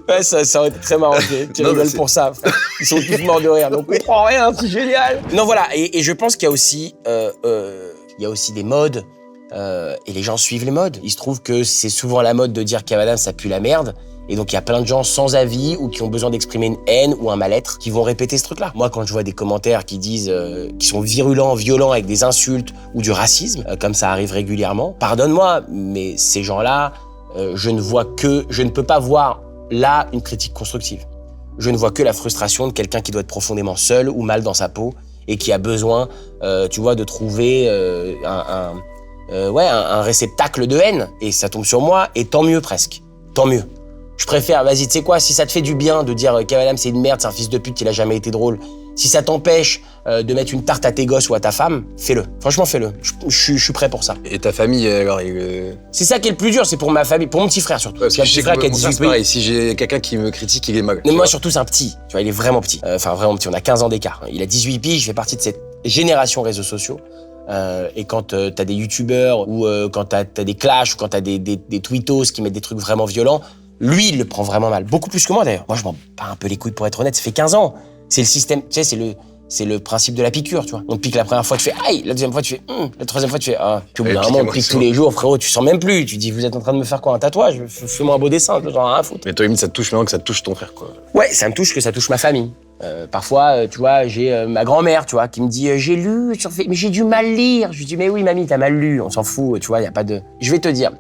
Ouais, ça aurait été très marrant. Tu Non, mais rigoles c'est- pour ça. Frère. Ils sont tous morts de rire. Donc, on comprend rien, c'est génial. Non, voilà. Et je pense qu'il y a aussi, des modes. Et les gens suivent les modes. Il se trouve que c'est souvent la mode de dire Kev Adams, ça pue la merde. Et donc, il y a plein de gens sans avis ou qui ont besoin d'exprimer une haine ou un mal-être qui vont répéter ce truc-là. Moi, quand je vois des commentaires qui disent, qui sont virulents, violents, avec des insultes ou du racisme, comme ça arrive régulièrement, pardonne-moi, mais ces gens-là, je ne peux pas voir là une critique constructive. Je ne vois que la frustration de quelqu'un qui doit être profondément seul ou mal dans sa peau et qui a besoin, tu vois, de trouver un réceptacle de haine. Et ça tombe sur moi, et tant mieux presque. Tant mieux. Je préfère, vas-y, tu sais quoi, si ça te fait du bien de dire Kev Adams c'est une merde, c'est un fils de pute, il a jamais été drôle, si ça t'empêche de mettre une tarte à tes gosses ou à ta femme, fais-le. Franchement, fais-le. Je suis prêt pour ça. Et ta famille, alors, C'est ça qui est le plus dur, c'est pour ma famille, pour mon petit frère surtout. parce que J'ai un je sais petit frère que qui a mon frère, 18 c'est pareil. Si j'ai quelqu'un qui me critique, il est mal. Mais moi, surtout, c'est un petit. Tu vois, il est vraiment petit. Enfin, vraiment petit. On a 15 ans d'écart. Il a 18 piges, je fais partie de cette génération réseaux sociaux. Et quand t'as des youtubeurs ou quand t'as des clashs ou quand t'as des tweetos qui mettent des trucs vraiment violents, lui, il le prend vraiment mal. Beaucoup plus que moi, d'ailleurs. Moi, je m'en bats un peu les couilles, pour être honnête. Ça fait 15 ans. C'est le système, tu sais, c'est le principe de la piqûre, tu vois. On te pique la première fois, tu fais aïe. La deuxième fois, tu fais la troisième fois, tu fais ah. Puis au bout d'un moment, on te pique tous les jours, frérot, tu sens même plus. Tu dis, vous êtes en train de me faire quoi, un tatouage? Fais-moi un beau dessin, genre rien à foutre. Mais toi, limite, ça te touche maintenant que ça te touche ton frère, quoi. Ouais, ça me touche que ça touche ma famille. Parfois, tu vois, j'ai ma grand-mère, tu vois, qui me dit j'ai lu mais j'ai du mal lire. Je lui dis mais oui, mamie, t'as mal lu, on s'en fout, tu vois, y a pas de. Je vais te dire,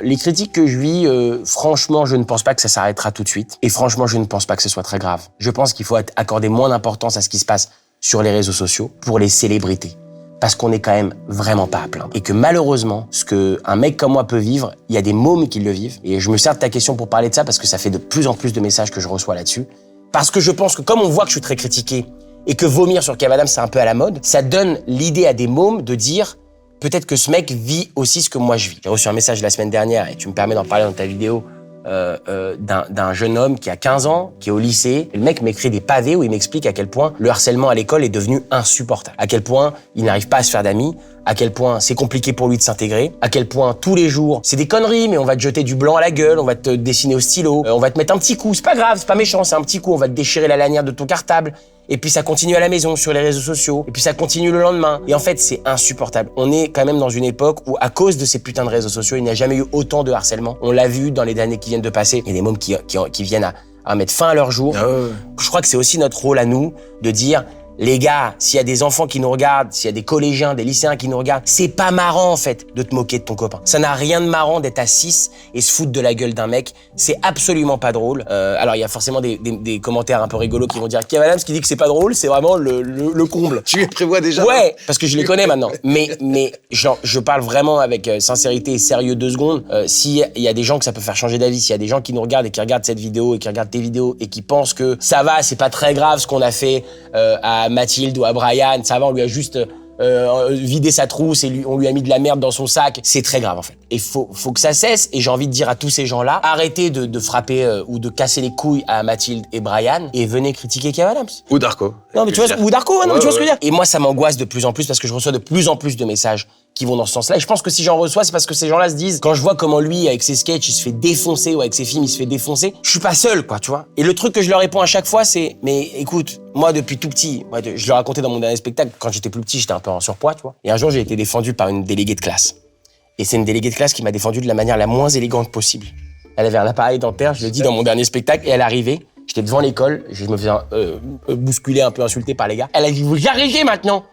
les critiques que je vis, franchement, je ne pense pas que ça s'arrêtera tout de suite. Et franchement, je ne pense pas que ce soit très grave. Je pense qu'il faut accorder moins d'importance à ce qui se passe sur les réseaux sociaux pour les célébrités. Parce qu'on est quand même vraiment pas à plaindre. Et que malheureusement, ce que un mec comme moi peut vivre, il y a des mômes qui le vivent. Et je me sers de ta question pour parler de ça parce que ça fait de plus en plus de messages que je reçois là-dessus. Parce que je pense que comme on voit que je suis très critiqué et que vomir sur Kev Adams, c'est un peu à la mode, ça donne l'idée à des mômes de dire peut-être que ce mec vit aussi ce que moi je vis. J'ai reçu un message la semaine dernière et tu me permets d'en parler dans ta vidéo d'un jeune homme qui a 15 ans, qui est au lycée. Et le mec m'écrit des pavés où il m'explique à quel point le harcèlement à l'école est devenu insupportable. À quel point il n'arrive pas à se faire d'amis, à quel point c'est compliqué pour lui de s'intégrer, à quel point tous les jours, c'est des conneries, mais on va te jeter du blanc à la gueule, on va te dessiner au stylo, on va te mettre un petit coup, c'est pas grave, c'est pas méchant, c'est un petit coup, on va te déchirer la lanière de ton cartable. Et puis ça continue à la maison, sur les réseaux sociaux. Et puis ça continue le lendemain. Et en fait, c'est insupportable. On est quand même dans une époque où, à cause de ces putains de réseaux sociaux, il n'y a jamais eu autant de harcèlement. On l'a vu dans les années qui viennent de passer. Il y a des mômes qui viennent à mettre fin à leur jour. Ah ouais. Je crois que c'est aussi notre rôle à nous de dire, les gars, s'il y a des enfants qui nous regardent, s'il y a des collégiens, des lycéens qui nous regardent, c'est pas marrant, en fait, de te moquer de ton copain. Ça n'a rien de marrant d'être à 6 et se foutre de la gueule d'un mec. C'est absolument pas drôle. Alors, il y a forcément des commentaires un peu rigolos qui vont dire Kev Adams qui dit que c'est pas drôle, c'est vraiment le comble. Tu les prévois déjà? Ouais, parce que je les connais maintenant. Mais genre, je parle vraiment avec sincérité et sérieux 2 secondes. S'il y a des gens que ça peut faire changer d'avis, s'il y a des gens qui nous regardent et qui regardent cette vidéo et qui regardent tes vidéos et qui pensent que ça va, c'est pas très grave ce qu'on a fait à Mathilde ou à Brian, ça va, on lui a juste vidé sa trousse et on lui a mis de la merde dans son sac. C'est très grave en fait. Et faut que ça cesse. Et j'ai envie de dire à tous ces gens-là, arrêtez de frapper ou de casser les couilles à Mathilde et Brian et venez critiquer Kev Adams. Ou Darko. Non mais tu vois, ou Darko, non, mais tu vois ce que je veux Ouais. dire. Et moi ça m'angoisse de plus en plus parce que je reçois de plus en plus de messages qui vont dans ce sens-là. Et je pense que si j'en reçois, c'est parce que ces gens-là se disent, quand je vois comment lui, avec ses sketchs, il se fait défoncer ou avec ses films, il se fait défoncer, je suis pas seul, quoi, tu vois. Et le truc que je leur réponds à chaque fois, c'est, mais écoute, moi depuis tout petit, je le racontais dans mon dernier spectacle, quand j'étais plus petit, j'étais un peu en surpoids, tu vois. Et un jour, j'ai été défendu par une déléguée de classe. Et c'est une déléguée de classe qui m'a défendu de la manière la moins élégante possible. Elle avait un appareil dentaire, je le dis dans mon dernier spectacle, et elle arrivait. J'étais devant l'école, je me faisais bousculer, un peu insulter par les gars. Elle a dit, vous arrêtez maintenant.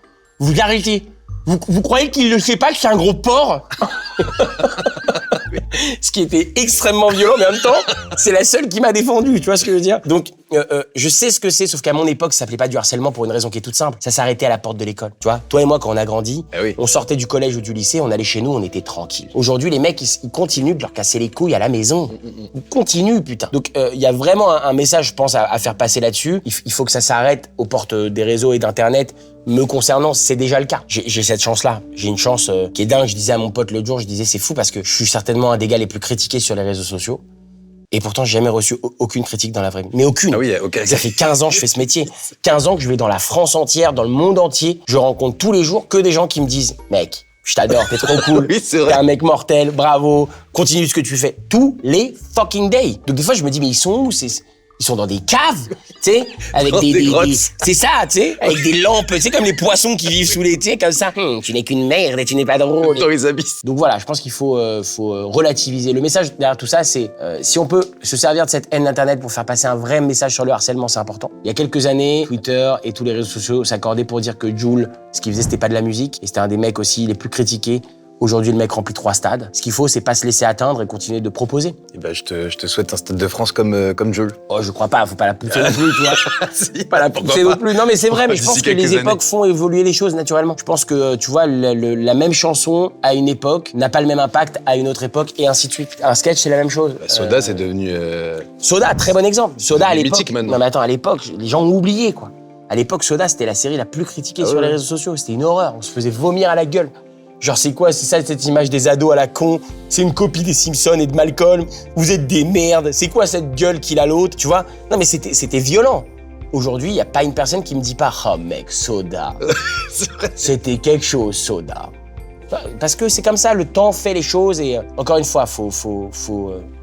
Vous arrêtez. Vous croyez qu'il ne sait pas que c'est un gros porc? Ce qui était extrêmement violent, mais en même temps, c'est la seule qui m'a défendu, tu vois ce que je veux dire? Donc, je sais ce que c'est, sauf qu'à mon époque, ça s'appelait pas du harcèlement pour une raison qui est toute simple. Ça s'arrêtait à la porte de l'école. Tu vois, toi et moi, quand on a grandi, on sortait du collège ou du lycée, on allait chez nous, on était tranquille. Aujourd'hui, les mecs, ils continuent de leur casser les couilles à la maison. Ils continuent, putain. Donc, il y a vraiment un message, je pense, à faire passer là-dessus. Il faut que ça s'arrête aux portes des réseaux et d'Internet. Me concernant, c'est déjà le cas. J'ai cette chance-là. J'ai une chance qui est dingue. Je disais à mon pote l'autre jour, je disais, c'est fou parce que je suis certainement un des gars les plus critiqués sur les réseaux sociaux. Et pourtant, j'ai jamais reçu aucune critique dans la vraie vie. Mais aucune. Ah oui, ok. Ça fait 15 ans que je fais ce métier. 15 ans que je vais dans la France entière, dans le monde entier. Je rencontre tous les jours que des gens qui me disent, mec, je t'adore, t'es trop cool. Oui, c'est vrai. T'es un mec mortel, bravo, continue ce que tu fais. Tous les fucking days. Donc des fois, je me dis, mais ils sont où? Ils sont dans des caves, tu sais, avec Dans des grottes. c'est ça, tu sais, avec des lampes, tu sais, comme les poissons qui vivent sous les, tu sais, comme ça. Tu n'es qu'une merde et tu n'es pas drôle. Dans les abysses. Donc voilà, je pense qu'il faut relativiser. Le message derrière tout ça, c'est si on peut se servir de cette haine d'Internet pour faire passer un vrai message sur le harcèlement, c'est important. Il y a quelques années, Twitter et tous les réseaux sociaux s'accordaient pour dire que Jul, ce qu'il faisait, c'était pas de la musique, et c'était un des mecs aussi les plus critiqués. Aujourd'hui, le mec remplit 3 stades. Ce qu'il faut, c'est pas se laisser atteindre et continuer de proposer. Et ben, je te souhaite un Stade de France comme Jules. Oh, je crois pas, faut pas la pousser non plus, tu vois. Si, Pas la pousser non plus. Non, mais c'est vrai, mais je D'ici pense que les quelques époques font évoluer les choses naturellement. Je pense que, tu vois, la même chanson à une époque n'a pas le même impact à une autre époque et ainsi de suite. Un sketch, c'est la même chose. Soda, c'est devenu... Soda, très bon exemple. Soda, à l'époque. mythique maintenant. Non, mais attends, à l'époque, les gens ont oublié, quoi. À l'époque, Soda, c'était la série la plus critiquée sur les réseaux sociaux. C'était une horreur. On se faisait vomir à la gueule. Genre, c'est quoi? C'est ça, cette image des ados à la con? C'est une copie des Simpsons et de Malcolm. Vous êtes des merdes. C'est quoi cette gueule qu'il a l'autre? Tu vois? Non, mais c'était violent. Aujourd'hui, il n'y a pas une personne qui me dit pas « Oh mec, Soda, c'était quelque chose, Soda ». Parce que c'est comme ça, le temps fait les choses et encore une fois, faut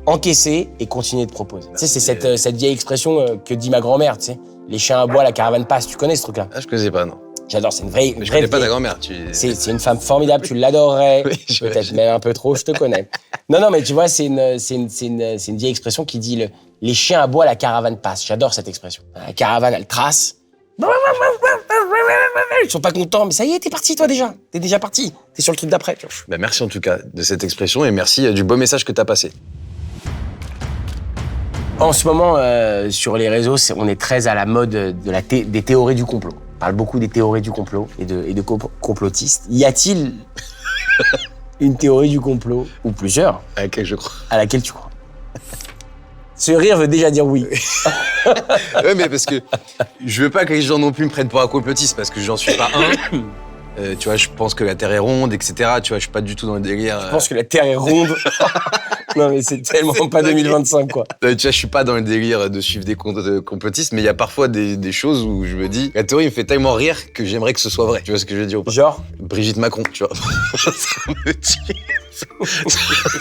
encaisser et continuer de proposer. Tu sais, c'est cette vieille expression que dit ma grand-mère, tu sais. Les chiens à bois, la caravane passe. Tu connais ce truc-là? Ah, je connaissais pas, non. J'adore, c'est une vraie. Mais je connais pas ta grand-mère. C'est une femme formidable, tu l'adorerais. Oui, Peut-être j'imagine. même un peu trop, je te connais. Non, mais tu vois, c'est une vieille expression qui dit les chiens à bois, la caravane passe. J'adore cette expression. La caravane, elle trace. Ils sont pas contents, mais ça y est, t'es parti toi déjà. T'es déjà parti. T'es sur le truc d'après. Tu vois. Bah, merci en tout cas de cette expression et merci du beau message que t'as passé. En ce moment, sur les réseaux, on est très à la mode des théories du complot. On parle beaucoup des théories du complot et de complotistes. Y a-t-il une théorie du complot, ou plusieurs, À laquelle je crois. à laquelle tu crois? Ce rire veut déjà dire oui. Ouais, mais parce que je veux pas que les gens non plus me prennent pour un complotiste parce que j'en suis pas un. Tu vois, je pense que la Terre est ronde, etc. Tu vois, je suis pas du tout dans le délire. Je pense que la Terre est ronde. Non, mais c'est tellement pas 2025, quoi. Tu vois, je suis pas dans le délire de suivre des complotistes, mais il y a parfois des choses où je me dis, la théorie me fait tellement rire que j'aimerais que ce soit vrai. Tu vois ce que je veux dire ou pas? Genre, Brigitte Macron, tu vois. Ça me tue.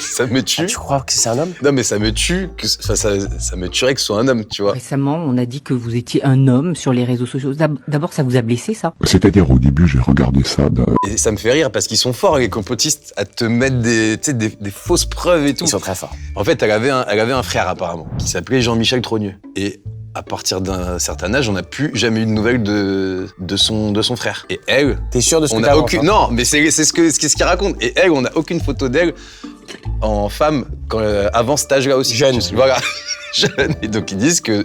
Ça me tue. tu crois que c'est un homme? Non, mais ça me tue. Ça me tuerait que ce soit un homme, tu vois. Récemment, on a dit que vous étiez un homme sur les réseaux sociaux. D'abord, ça vous a blessé, ça? C'est-à-dire, au début, j'ai regardé ça. Et ça me fait rire parce qu'ils sont forts, les complotistes, à te mettre des fausses preuves et tout. Ils sont très forts. En fait, elle avait un frère apparemment, qui s'appelait Jean-Michel Trogneux. Et à partir d'un certain âge, on n'a plus jamais eu de nouvelles de son frère. Et elle, T'es sûr de ce on que n'a t'avances, aucune. hein? Non, mais c'est ce qu'il raconte. Et elle, on n'a aucune photo d'elle en femme avant cet âge-là aussi. Jeune. Voilà. Jeune. Et donc ils disent que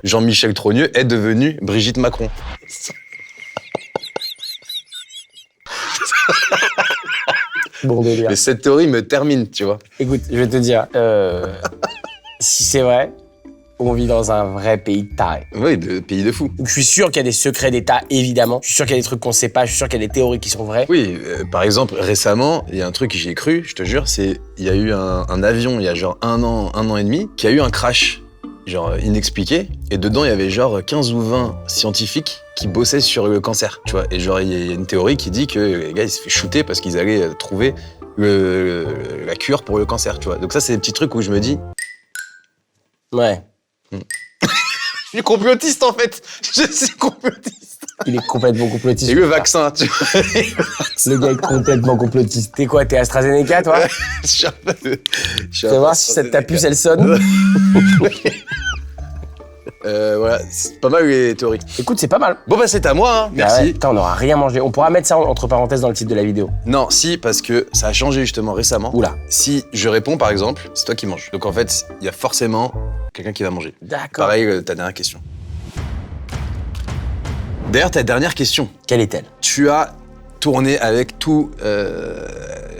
Jean-Michel Trogneux est devenu Brigitte Macron. Bon délire. Mais cette théorie me termine, tu vois. Écoute, je vais te dire, si c'est vrai, on vit dans un vrai pays de tarés. Oui, de pays de fous. Donc, je suis sûr qu'il y a des secrets d'État, évidemment. Je suis sûr qu'il y a des trucs qu'on sait pas. Je suis sûr qu'il y a des théories qui sont vraies. Oui, par exemple, récemment, il y a un truc que j'y ai cru, je te jure, il y a eu un avion, il y a genre un an et demi, qui a eu un crash, genre inexpliqué, et dedans, il y avait genre 15 ou 20 scientifiques qui bossaient sur le cancer, tu vois. Et genre, il y a une théorie qui dit que les gars, ils se fait shooter parce qu'ils allaient trouver la cure pour le cancer, tu vois. Donc ça, c'est des petits trucs où je me dis... Ouais. Je suis complotiste, en fait. Je suis complotiste. Il est complètement complotiste. Et le vaccin, tu vois. Le gars est complètement complotiste. T'es quoi? T'es AstraZeneca, toi? Je suis un peu... Tu vas voir si ta puce, elle sonne. Voilà, c'est pas mal les théories. Écoute, c'est pas mal. Bon bah c'est à moi, hein. Merci. Ah ouais, putain, on n'aura rien mangé. On pourra mettre ça entre parenthèses dans le titre de la vidéo. Non, si, parce que ça a changé justement récemment. Oula. Si je réponds par exemple, c'est toi qui manges. Donc en fait, il y a forcément quelqu'un qui va manger. D'accord. Pareil, ta dernière question. D'ailleurs, ta dernière question. Quelle est-elle? Tu as tourné avec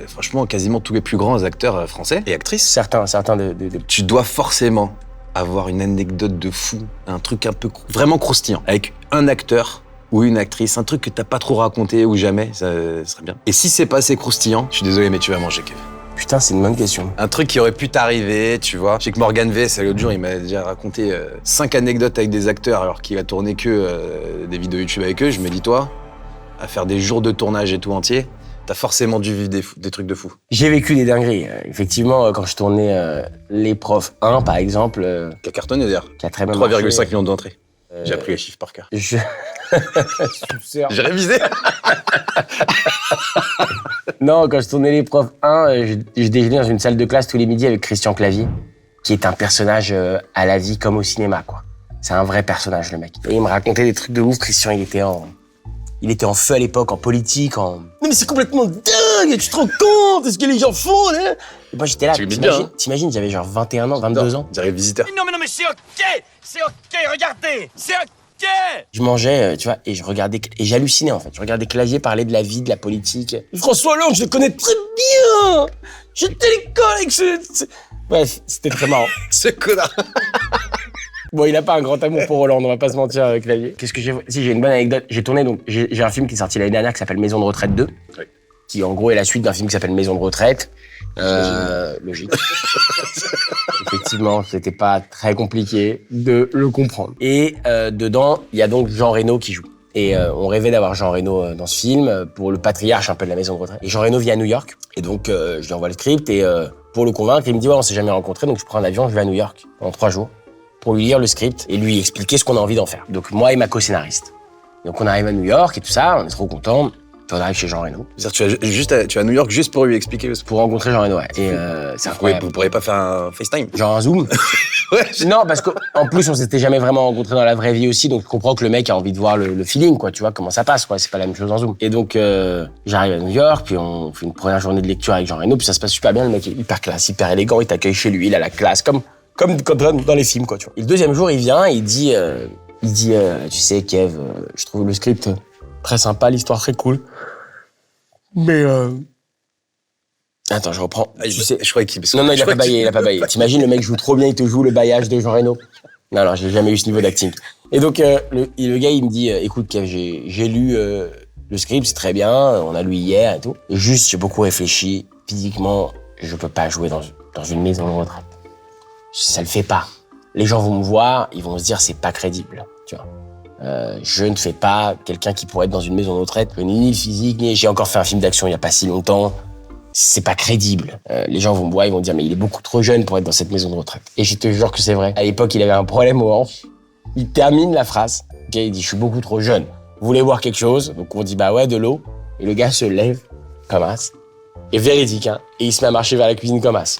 franchement, quasiment tous les plus grands acteurs français et actrices. Certains de... Tu dois forcément avoir une anecdote de fou, un truc un peu vraiment croustillant, avec un acteur ou une actrice, un truc que t'as pas trop raconté ou jamais, ça serait bien. Et si c'est pas assez croustillant, je suis désolé, mais tu vas manger, Kev. Putain, c'est une bonne question. Un truc qui aurait pu t'arriver, tu vois. Je sais que Morgan V, c'est l'autre jour, il m'a déjà raconté 5 anecdotes avec des acteurs alors qu'il a tourné que des vidéos YouTube avec eux. Je me dis, toi, à faire des jours de tournage et tout entier, t'as forcément dû vivre des trucs de fou. J'ai vécu des dingueries. Effectivement, quand je tournais Les Profs 1, par exemple... Qui a cartonné d'ailleurs. qui a très bien 3,5 millions d'entrées. J'ai appris les chiffres par cœur. Je... J'ai révisé. Non, quand je tournais Les Profs 1, je déjeunais dans une salle de classe tous les midis avec Christian Clavier, qui est un personnage à la vie comme au cinéma, quoi. C'est un vrai personnage, le mec. Et il me racontait des trucs de ouf. Christian, il était en feu à l'époque, en politique, Non mais c'est complètement dingue, tu te rends compte de ce que les gens font, là. Et moi j'étais là, Tu l'imites bien, hein. t'imagines, j'avais genre 21 ans, 22 ans. On dirait visiteur. Non mais c'est ok, regardez, c'est ok. Je mangeais, tu vois, et je regardais, et j'hallucinais en fait. Je regardais Clavier parler de la vie, de la politique. François Hollande, je le connais très bien. J'étais à l'école avec ce... Bref, c'était très marrant. Ce connard. Bon, il a pas un grand amour pour Hollande, on va pas se mentir, Clavier. Qu'est-ce que j'ai... Si, j'ai une bonne anecdote. J'ai tourné, donc, j'ai un film qui est sorti l'année dernière qui s'appelle Maison de retraite 2. Oui. Qui, en gros, est la suite d'un film qui s'appelle Maison de retraite. Logique. Effectivement, c'était pas très compliqué de le comprendre. Et dedans, il y a donc Jean Reno qui joue. Et on rêvait d'avoir Jean Reno dans ce film pour le patriarche un peu de la maison de retraite. Et Jean Reno vit à New York. Et donc, je lui envoie le script et pour le convaincre, il me dit « Ouais, on s'est jamais rencontrés, donc je prends un avion, je vais à New York pendant 3 jours pour lui lire le script et lui expliquer ce qu'on a envie d'en faire. » Donc moi et ma co-scénariste. Donc on arrive à New York et tout ça, on est trop contents. On arrive chez Jean Reno. C'est-à-dire, tu vas à New York juste pour lui expliquer le Pour rencontrer Jean Reno, ouais. Et c'est incroyable. Vous pourriez pas faire un FaceTime? Genre un Zoom. Ouais. Non, parce qu'en plus, on s'était jamais vraiment rencontrés dans la vraie vie aussi, donc je comprends que le mec a envie de voir le feeling, quoi, tu vois, comment ça passe, quoi. C'est pas la même chose en Zoom. Et donc, j'arrive à New York, puis on fait une première journée de lecture avec Jean Reno, puis ça se passe super bien. Le mec est hyper classe, hyper élégant, il t'accueille chez lui, il a la classe, comme dans les films, quoi, tu vois. Et le deuxième jour, il vient et il dit, tu sais, Kev, je trouve le script très sympa, l'histoire très cool. Mais attends, je reprends. Tu sais... Je croyais qu'il... Non, il a pas baillé. T'imagines, le mec joue trop bien, il te joue le baillage de Jean Reno. Non, j'ai jamais eu ce niveau d'acting. Et donc, le gars, il me dit, écoute, Kev, j'ai lu le script, c'est très bien, on a lu hier et tout. Et juste, j'ai beaucoup réfléchi. Physiquement, je peux pas jouer dans une maison de retraite. Ça le fait pas. Les gens vont me voir, ils vont se dire, c'est pas crédible, tu vois. Je ne fais pas quelqu'un qui pourrait être dans une maison de retraite, ni le physique, ni... J'ai encore fait un film d'action il y a pas si longtemps. C'est pas crédible. Les gens vont me voir, ils vont dire, mais il est beaucoup trop jeune pour être dans cette maison de retraite. Et je te jure que c'est vrai. À l'époque, il avait un problème aux hanches. Il termine la phrase. Il dit, je suis beaucoup trop jeune. Vous voulez boire quelque chose? Donc on dit, bah ouais, de l'eau. Et le gars se lève, comme as. Et véridique, hein. Et il se met à marcher vers la cuisine comme as.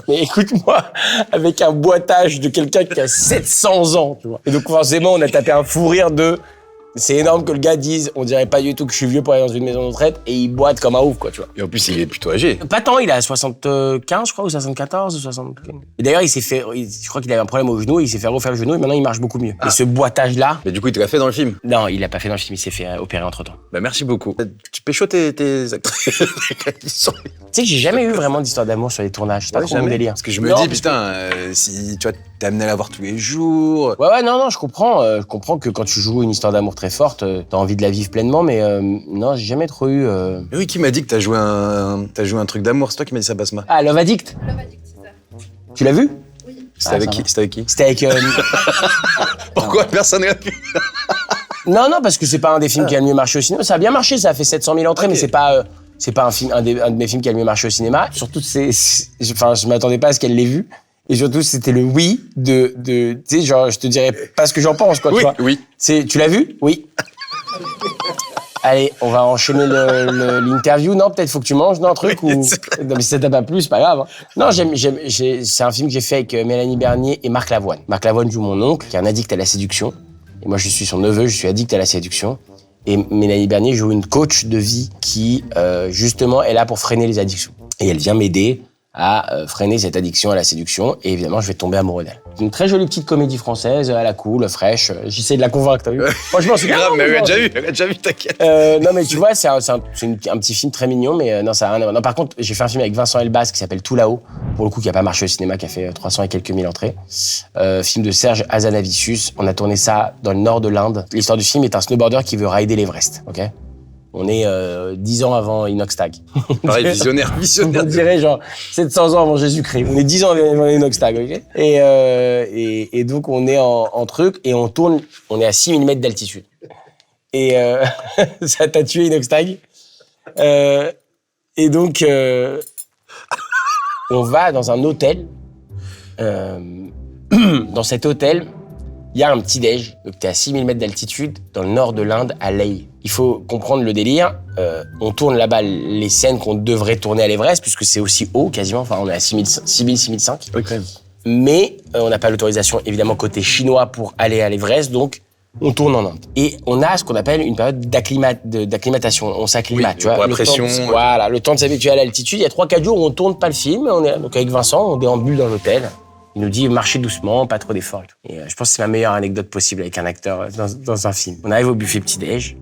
Mais écoute-moi, avec un boitage de quelqu'un qui a 700 ans, tu vois. Et donc forcément, on a tapé un fou rire de... C'est énorme que le gars dise, on dirait pas du tout que je suis vieux pour aller dans une maison de retraite, et il boite comme un ouf, quoi, tu vois. Et en plus, il est plutôt âgé. Pas tant, il a 75, je crois, ou 74, ou 75. Et d'ailleurs, je crois qu'il avait un problème au genou, il s'est fait refaire le genou, et maintenant il marche beaucoup mieux. Et ce boitage-là... Mais du coup, il te l'a fait dans le film? Non, il l'a pas fait dans le film, il s'est fait opérer entre-temps. Bah, merci beaucoup. Tu pécho tes actrices. Tu sais que j'ai jamais eu vraiment d'histoire d'amour sur les tournages, c'est pas trop mon délire. Parce que je me dis, putain, si tu vois, t'es amené à la voir tous les jours... Ouais, non, je comprends que quand tu joues une histoire d'amour très forte, t'as envie de la vivre pleinement, mais non, j'ai jamais trop eu... Mais oui, qui m'a dit que t'as joué un truc d'amour? C'est toi qui m'as dit ça, Basma. Ah, Love Addict. Love Addict, c'est ça. Tu l'as vu? C'était avec qui? C'était avec... Pourquoi personne n'a vu? Non, parce que c'est pas un des films qui a le mieux marché au cinéma. Ça a bien marché, ça a fait 700 000 entrées, mais c'est pas un de mes films qui a le mieux marché au cinéma. Surtout, je m'attendais pas à ce qu'elle l'ait vu. Et surtout, c'était le oui de tu sais, genre, je te dirais pas ce que j'en pense, quoi, tu vois. Oui. Tu l'as vu? Oui. Allez, on va enchaîner l'interview. Non, peut-être faut que tu manges, non, un truc Oui, ou... Non, mais si ça t'a pas plu, c'est pas grave. Hein. Non, c'est un film que j'ai fait avec Mélanie Bernier et Marc Lavoine. Marc Lavoine joue mon oncle, qui est un addict à la séduction. Et moi, je suis son neveu, je suis addict à la séduction. Et Mélanie Bernier joue une coach de vie qui, justement, est là pour freiner les addictions. Et elle vient m'aider à freiner cette addiction à la séduction. Et évidemment, je vais tomber amoureux d'elle. Une très jolie petite comédie française, à la cool, fraîche. J'essaie de la convaincre, t'as vu? Franchement, c'est grave, mais elle a déjà vu, t'inquiète. non, mais tu vois, c'est un petit film très mignon, mais non, ça a rien à voir. Non, par contre, j'ai fait un film avec Vincent Elbaz qui s'appelle Tout là-haut, pour le coup, qui a pas marché au cinéma, qui a fait 300 et quelques mille entrées. Film de Serge Hazanavicius. On a tourné ça dans le nord de l'Inde. L'histoire du film est un snowboarder qui veut rider l'Everest, ok? On est 10 ans avant Inoxtag. Pareil, visionnaire. On dirait genre 700 ans avant Jésus-Christ. On est 10 ans avant Inoxtag, ok? Et donc on est en truc et on tourne, on est à 6 000 mètres d'altitude. Et ça t'a tué Inoxtag. Et donc on va dans un hôtel. Dans cet hôtel, il y a un petit déj. Donc t'es à 6 000 mètres d'altitude dans le nord de l'Inde, à Leh. Il faut comprendre le délire. On tourne là-bas les scènes qu'on devrait tourner à l'Everest, puisque c'est aussi haut quasiment. Enfin, on est à 6 000, 6 500. Oui, quand même. Mais on n'a pas l'autorisation, évidemment, côté chinois pour aller à l'Everest. Donc, on tourne en Inde. Et on a ce qu'on appelle une période d'acclimatation. On s'acclimate, tu vois. Pour la pression. Voilà, le temps de s'habituer à l'altitude. Il y a 3-4 jours où on tourne pas le film. Donc, avec Vincent, on déambule dans l'hôtel. Il nous dit marchez doucement, pas trop d'efforts. Et je pense que c'est ma meilleure anecdote possible avec un acteur dans un film. On arrive au buffet petit-déj.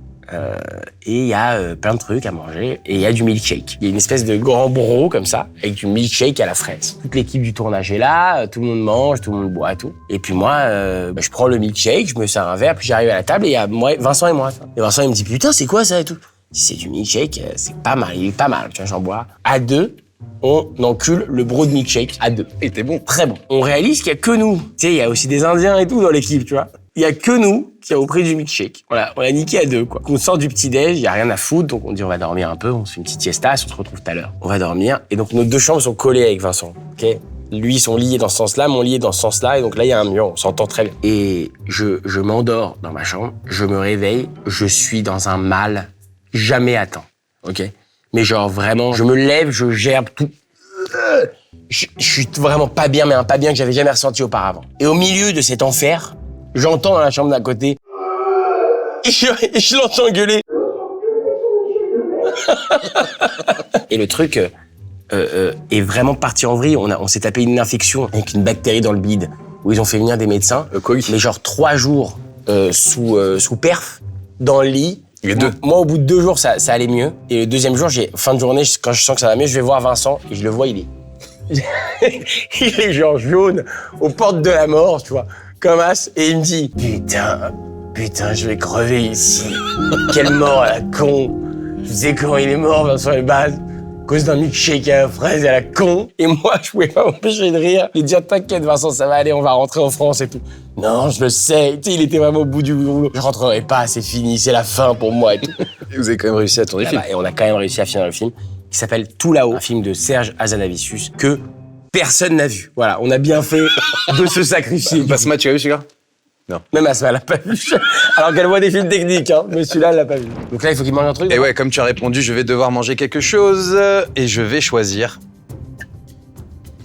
Et il y a plein de trucs à manger et il y a du milkshake. Il y a une espèce de grand bro comme ça avec du milkshake à la fraise. Toute l'équipe du tournage est là, tout le monde mange, tout le monde boit, tout. Et puis moi, je prends le milkshake, je me sers un verre, puis j'arrive à la table et il y a moi, Vincent et moi. Et Vincent il me dit putain c'est quoi ça et tout. Si c'est du milkshake, c'est pas mal, il est pas mal. Tu vois, j'en bois. À deux, on encule le bro de milkshake à deux. Et t'es bon. Très bon. On réalise qu'il y a que nous. Tu sais, il y a aussi des Indiens et tout dans l'équipe, tu vois. Il y a que nous qui avons pris du milkshake. Voilà, on l'a niqué à deux, quoi. On sort du petit-déj, il y a rien à foutre, donc on dit on va dormir un peu, on se fait une petite siesta, on se retrouve tout à l'heure. On va dormir, et donc nos deux chambres sont collées avec Vincent, ok? Lui, son lit est dans ce sens-là, mon lit est dans ce sens-là, et donc là, il y a un mur, on s'entend très bien. Et je m'endors dans ma chambre, je me réveille, je suis dans un mal jamais atteint, ok? Mais genre vraiment, je me lève, je gerbe tout. Je suis vraiment pas bien, mais un pas bien que j'avais jamais ressenti auparavant. Et au milieu de cet enfer, j'entends dans la chambre d'à côté, et je l'entends gueuler. Et le truc est vraiment parti en vrille. On s'est tapé une infection avec une bactérie dans le bide, où ils ont fait venir des médecins. Mais genre 3 jours sous perf, dans le lit. Les deux. Moi, au bout de 2 jours, ça allait mieux. Et le deuxième jour, fin de journée, quand je sens que ça va mieux, je vais voir Vincent, et je le vois, il est genre jaune, aux portes de la mort, tu vois, comme as, et il me dit putain, je vais crever ici. Quelle mort à la con. Je sais comment il est mort, Vincent Elbaz, à cause d'un milkshake à la fraise à la con. Et moi, je pouvais pas m'empêcher de rire et de dire t'inquiète Vincent, ça va aller, on va rentrer en France et tout. Non, je le sais. Tu sais, il était vraiment au bout du rouleau. Je rentrerai pas, c'est fini, c'est la fin pour moi et tout. Et vous avez quand même réussi à tourner le film. Et on a quand même réussi à finir le film, qui s'appelle Tout là-haut, un film de Serge Hazanavicius que personne n'a vu. Voilà, on a bien fait de se sacrifier. Basma, tu as vu celui-là? Non. Même Asma, elle l'a pas vu. Alors qu'elle voit des films techniques, hein. Mais celui-là, elle l'a pas vu. Donc là, il faut qu'il mange un truc. Et ouais, comme tu as répondu, je vais devoir manger quelque chose et je vais choisir.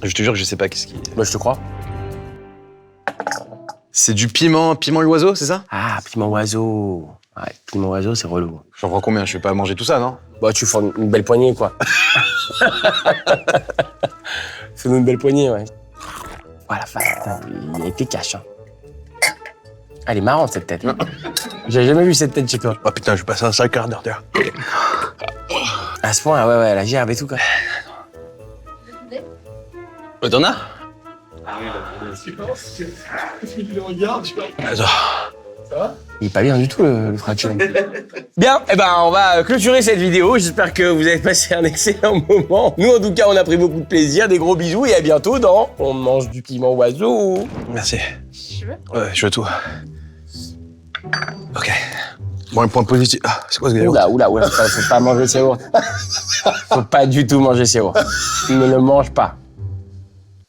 Je te jure que je sais pas qu'est-ce qui est. Moi, je te crois. C'est du piment l'oiseau, c'est ça? Ah, piment oiseau. Ouais, piment oiseau, c'est relou. J'en prends combien? Je vais pas manger tout ça, non? Bah, tu fais une belle poignée, quoi. Fais-nous une belle poignée, ouais. Voilà, il a été cash, hein. Elle est marrante, cette tête. J'ai jamais vu cette tête chez toi. Oh putain, je vais passer un sale quart d'heure. À ce point, ouais, la gerbe et tout, quoi. T'en as? Il est pas bien du tout, le fracture. Bien, on va clôturer cette vidéo. J'espère que vous avez passé un excellent moment. Nous, en tout cas, on a pris beaucoup de plaisir. Des gros bisous et à bientôt dans On mange du piment oiseau. Merci. Tu veux? Ouais, je veux tout. Ok. Bon, le point positif. Ah, c'est quoi ce gars? Oula, faut pas manger ces yaourts. Faut pas du tout manger ces yaourts. Ne le mange pas.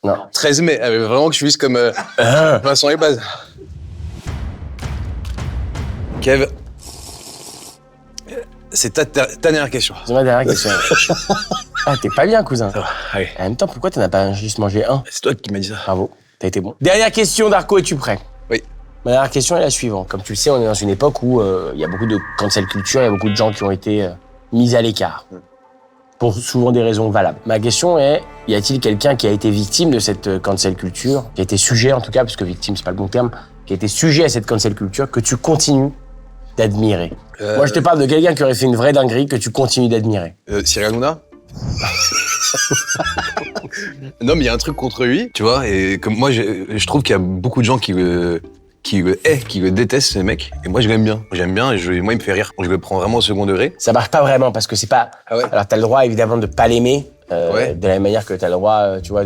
Non. 13 mai, vraiment que je suis comme Vincent Elbaz. Kev, c'est ta dernière question. C'est ma dernière question. Ah, t'es pas bien, cousin. Ça va, allez. En même temps, pourquoi t'en as pas juste mangé un? C'est toi qui m'as dit ça. Bravo, t'as été bon. Dernière question, Darko, es-tu prêt? Oui. Ma dernière question est la suivante. Comme tu le sais, on est dans une époque où il y a beaucoup de cancel culture, il y a beaucoup de gens qui ont été mis à l'écart. pour souvent des raisons valables. Ma question est, y a-t-il quelqu'un qui a été victime de cette cancel culture, qui a été sujet en tout cas, parce que victime c'est pas le bon terme, qui a été sujet à cette cancel culture, que tu continues d'admirer? Moi je te parle de quelqu'un qui aurait fait une vraie dinguerie que tu continues d'admirer. Cyril Hanouna. Non, mais il y a un truc contre lui, tu vois, et comme moi, je trouve qu'il y a beaucoup de gens qui le détestent, ce mec, et moi, je l'aime bien. J'aime bien, et moi, il me fait rire. Je le prends vraiment au second degré. Ça marche pas vraiment, parce que c'est pas... Ah ouais. Alors t'as le droit évidemment de pas l'aimer, Ouais. de la même manière que t'as le droit, tu vois,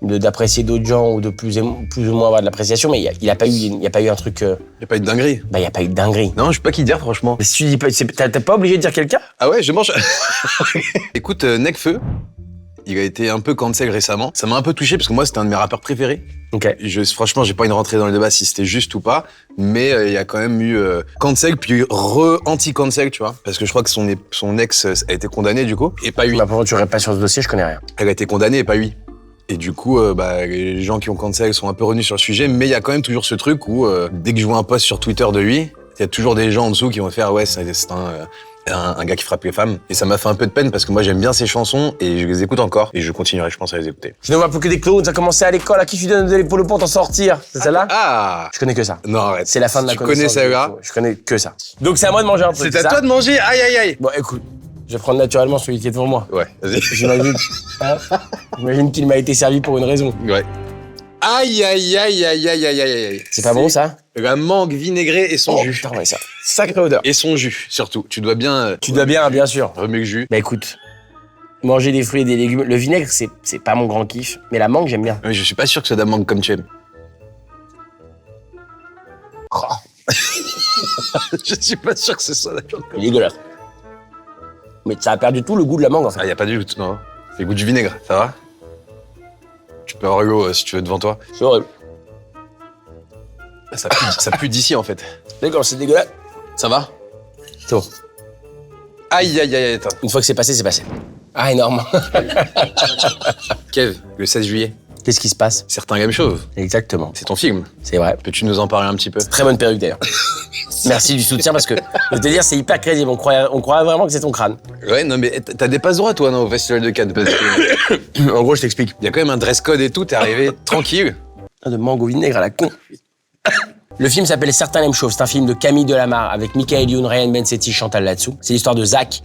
d'apprécier d'autres gens ou de plus ou moins avoir de l'appréciation, mais il y a pas eu un truc... Il n'y a pas eu de dinguerie. il y a pas eu de dinguerie. Non, je sais pas qui dire, franchement. Mais si tu dis pas... T'es pas obligé de dire quelqu'un? Ah ouais, je mange. Écoute, Nekfeu, il a été un peu cancel récemment. Ça m'a un peu touché parce que moi, c'était un de mes rappeurs préférés. Ok. Franchement, j'ai pas envie de rentrer dans le débat si c'était juste ou pas, mais il y a quand même eu cancel puis anti-cancel, tu vois. Parce que je crois que son ex a été condamné du coup, et pas lui. Bah, pour tu pas sur ce dossier, je connais rien. Elle a été condamnée et pas lui. Et du coup, les gens qui ont cancel sont un peu revenus sur le sujet, mais il y a quand même toujours ce truc où dès que je vois un post sur Twitter de lui, il y a toujours des gens en dessous qui vont faire ouais, c'est un gars qui frappe les femmes. Et ça m'a fait un peu de peine parce que moi j'aime bien ses chansons et je les écoute encore et je continuerai, je pense, à les écouter. Je ne vois plus que des clowns, ça a commencé à l'école, à qui tu donnes de l'épaule pour t'en sortir? C'est celle-là? Ah Je connais que ça. Non, arrête. C'est la fin de ma Tu connaissance. connais celle-là? Je connais que ça. Donc c'est à moi de manger un truc. C'est à toi de manger. Aïe, aïe, aïe. Bon, écoute, je vais prendre naturellement celui qui est devant moi. Ouais, vas-y. J'imagine. Hein? J'imagine qu'il m'a été servi pour une raison. Ouais. Aïe, aïe, aïe, aïe, aïe, aïe, aïe, aïe. C'est pas bon ça? La mangue vinaigrée et son Oh jus. putain, ouais, ça. Sacrée odeur. Et son jus, surtout. Tu dois bien. Tu dois bien sûr. Remuer le jus. Bah écoute, manger des fruits et des légumes. Le vinaigre, c'est pas mon grand kiff, mais la mangue, j'aime bien. Mais je suis pas sûr que ça donne mangue comme tu aimes. Oh, Je suis pas sûr que ce soit la chose. il est dégueulasse. Mais ça a perdu tout le goût de la mangue en fait. Ah, y a pas du goût, non. C'est le goût du vinaigre, ça va? Tu peux avoir l'eau si tu veux devant toi. C'est horrible. Ça pue d'ici en fait. D'accord, c'est dégueulasse. Ça va? C'est bon. Aïe, aïe, aïe, attends. Une fois que c'est passé, c'est passé. Ah, énorme. Kev, le 16 juillet, Qu'est-ce qui se passe? Certains Game Show, Exactement. c'est ton film. C'est vrai. Peux-tu nous en parler un petit peu? Très bonne perruque d'ailleurs. Merci du soutien parce que, je veux te dire, c'est hyper crédible. On croit vraiment que c'est ton crâne. Ouais, non, mais t'as des passe droits, toi, non, au Festival de Cannes, parce que En gros, je t'explique. y a quand même un dress code et tout, t'es arrivé tranquille. De mangue au vinaigre à la con. Le film s'appelle Certains l'aiment chauve. C'est un film de Camille Delamarre avec Michael Youn, Ryan Bensetti, Chantal Latsou. C'est l'histoire de Zach,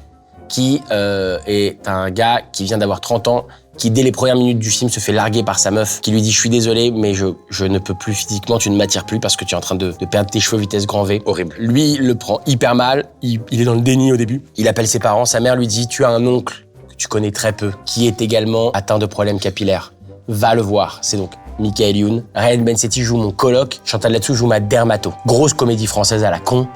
qui est un gars qui vient d'avoir 30 ans, qui dès les premières minutes du film se fait larguer par sa meuf, qui lui dit « Je suis désolé, mais je ne peux plus physiquement, tu ne m'attires plus parce que tu es en train de perdre tes cheveux vitesse grand V. » Horrible. Lui, il le prend hyper mal, il est dans le déni au début. Il appelle ses parents, sa mère lui dit « Tu as un oncle que tu connais très peu, qui est également atteint de problèmes capillaires. Va le voir. » C'est donc Michael Youn. Ryan Bensetti joue mon coloc, Chantal Latsou joue ma dermato. Grosse comédie française à la con,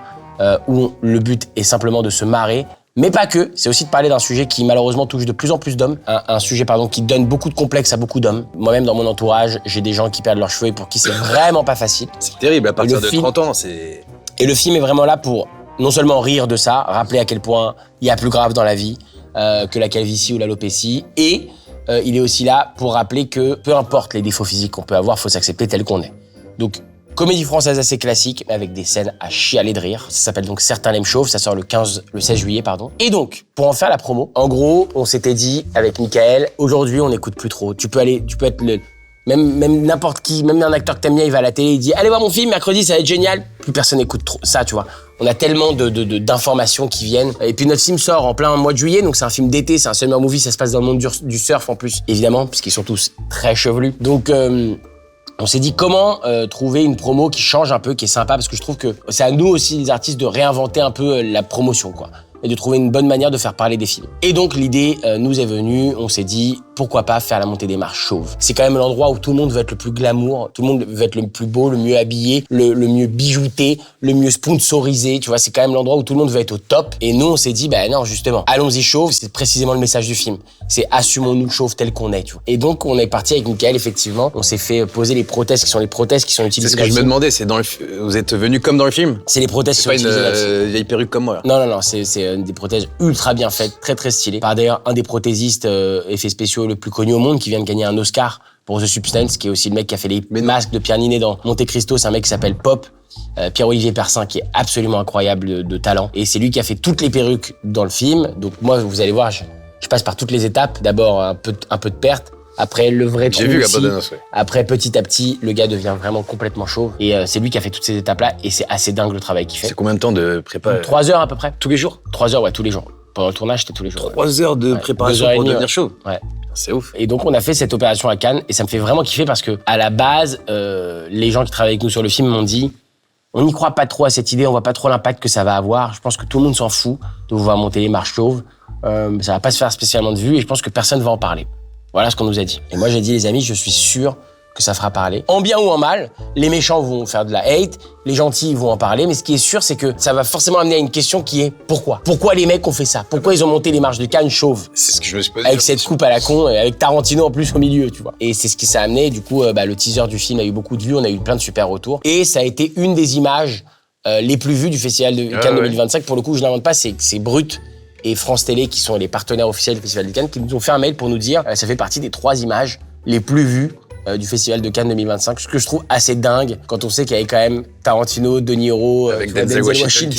où le but est simplement de se marrer. Mais pas que, c'est aussi de parler d'un sujet qui malheureusement touche de plus en plus d'hommes, un sujet qui donne beaucoup de complexes à beaucoup d'hommes. Moi-même dans mon entourage, j'ai des gens qui perdent leurs cheveux et pour qui c'est vraiment pas facile. C'est terrible, à partir de film- 30 ans, c'est... Et le film est vraiment là pour non seulement rire de ça, rappeler à quel point il y a plus grave dans la vie que la calvitie ou l'alopécie, et il est aussi là pour rappeler que peu importe les défauts physiques qu'on peut avoir, faut s'accepter tel qu'on est. Donc, comédie française assez classique, mais avec des scènes à chialer de rire. Ça s'appelle donc Certains l'aiment chauve, ça sort le 16 juillet, pardon. Et donc, pour en faire la promo, en gros, on s'était dit avec Michael, aujourd'hui, on n'écoute plus trop. Tu peux être même n'importe qui, même un acteur que t'aimes bien, il va à la télé, il dit « Allez voir mon film, mercredi, ça va être génial ». Plus personne n'écoute trop ça, tu vois. On a tellement d'informations qui viennent. Et puis notre film sort en plein mois de juillet, donc c'est un film d'été, c'est un summer movie, ça se passe dans le monde du surf en plus, évidemment, puisqu'ils sont tous très chevelus. Donc... on s'est dit comment trouver une promo qui change un peu, qui est sympa, parce que je trouve que c'est à nous aussi, les artistes, de réinventer un peu la promotion, quoi. Et de trouver une bonne manière de faire parler des films. Et donc l'idée nous est venue, on s'est dit, pourquoi pas faire la montée des marches chauves. C'est quand même l'endroit où tout le monde veut être le plus glamour, tout le monde veut être le plus beau, le mieux habillé, le mieux bijouté, le mieux sponsorisé, tu vois, c'est quand même l'endroit où tout le monde veut être au top. Et nous, on s'est dit, bah non, justement, allons-y chauve, c'est précisément le message du film. C'est assumons-nous chauve tel qu'on est, tu vois. Et donc, on est parti avec Michael, effectivement, on s'est fait poser les prothèses qui sont utilisées. C'est ce que je me demandais, vous êtes venus comme dans le film? C'est les prothèses qui C'est sont pas utilisées dans le film. une vieille perruque comme moi, là. Non, c'est des prothèses ultra bien faites, très très stylées. Par d'ailleurs, un des prothésistes effets spéciaux le plus connu au monde qui vient de gagner un Oscar pour The Substance, qui est aussi le mec qui a fait les masques de Pierre Ninet dans Monte Cristo, c'est un mec qui s'appelle Pop, Pierre-Olivier Persin, qui est absolument incroyable de talent. Et c'est lui qui a fait toutes les perruques dans le film. Donc moi, vous allez voir, Je passe par toutes les étapes. D'abord, un peu de perte. Après, le vrai trou J'ai vu aussi. Gabadonos, ouais. Après, petit à petit, le gars devient vraiment complètement chauve. Et c'est lui qui a fait toutes ces étapes-là. Et c'est assez dingue le travail qu'il fait. C'est combien de temps de prépa 3 heures à peu près. Tous les jours? 3 heures, ouais, tous les jours. Pendant le tournage, c'était tous les jours. 3 heures de Ouais, préparation 2 heures et pour demie, devenir ouais. chauve. Ouais. C'est ouf. Et donc, on a fait cette opération à Cannes. Et ça me fait vraiment kiffer parce que, à la base, les gens qui travaillent avec nous sur le film m'ont dit on n'y croit pas trop à cette idée, on voit pas trop l'impact que ça va avoir. Je pense que tout le monde s'en fout de vous voir monter les marches chauves. Ça va pas se faire spécialement de vue et je pense que personne va en parler. Voilà ce qu'on nous a dit. Et moi, j'ai dit, les amis, je suis sûr que ça fera parler. En bien ou en mal, les méchants vont faire de la hate, les gentils vont en parler, mais ce qui est sûr, c'est que ça va forcément amener à une question qui est pourquoi? Pourquoi les mecs ont fait ça? Pourquoi ils ont monté les marches de Cannes chauves? C'est ce que je me suis posé. Avec cette coupe à la con, et avec Tarantino en plus au milieu, tu vois. Et c'est ce qui s'est amené, du coup, le teaser du film a eu beaucoup de vues, on a eu plein de super retours. Et ça a été une des images les plus vues du Festival de Cannes 2025. Pour le coup, je n'invente pas, c'est Brut et France Télé, qui sont les partenaires officiels du Festival de Cannes, qui nous ont fait un mail pour nous dire ça fait partie des 3 images les plus vues du Festival de Cannes 2025, ce que je trouve assez dingue quand on sait qu'il y avait quand même Tarantino, De Niro, Avec Denzel Washington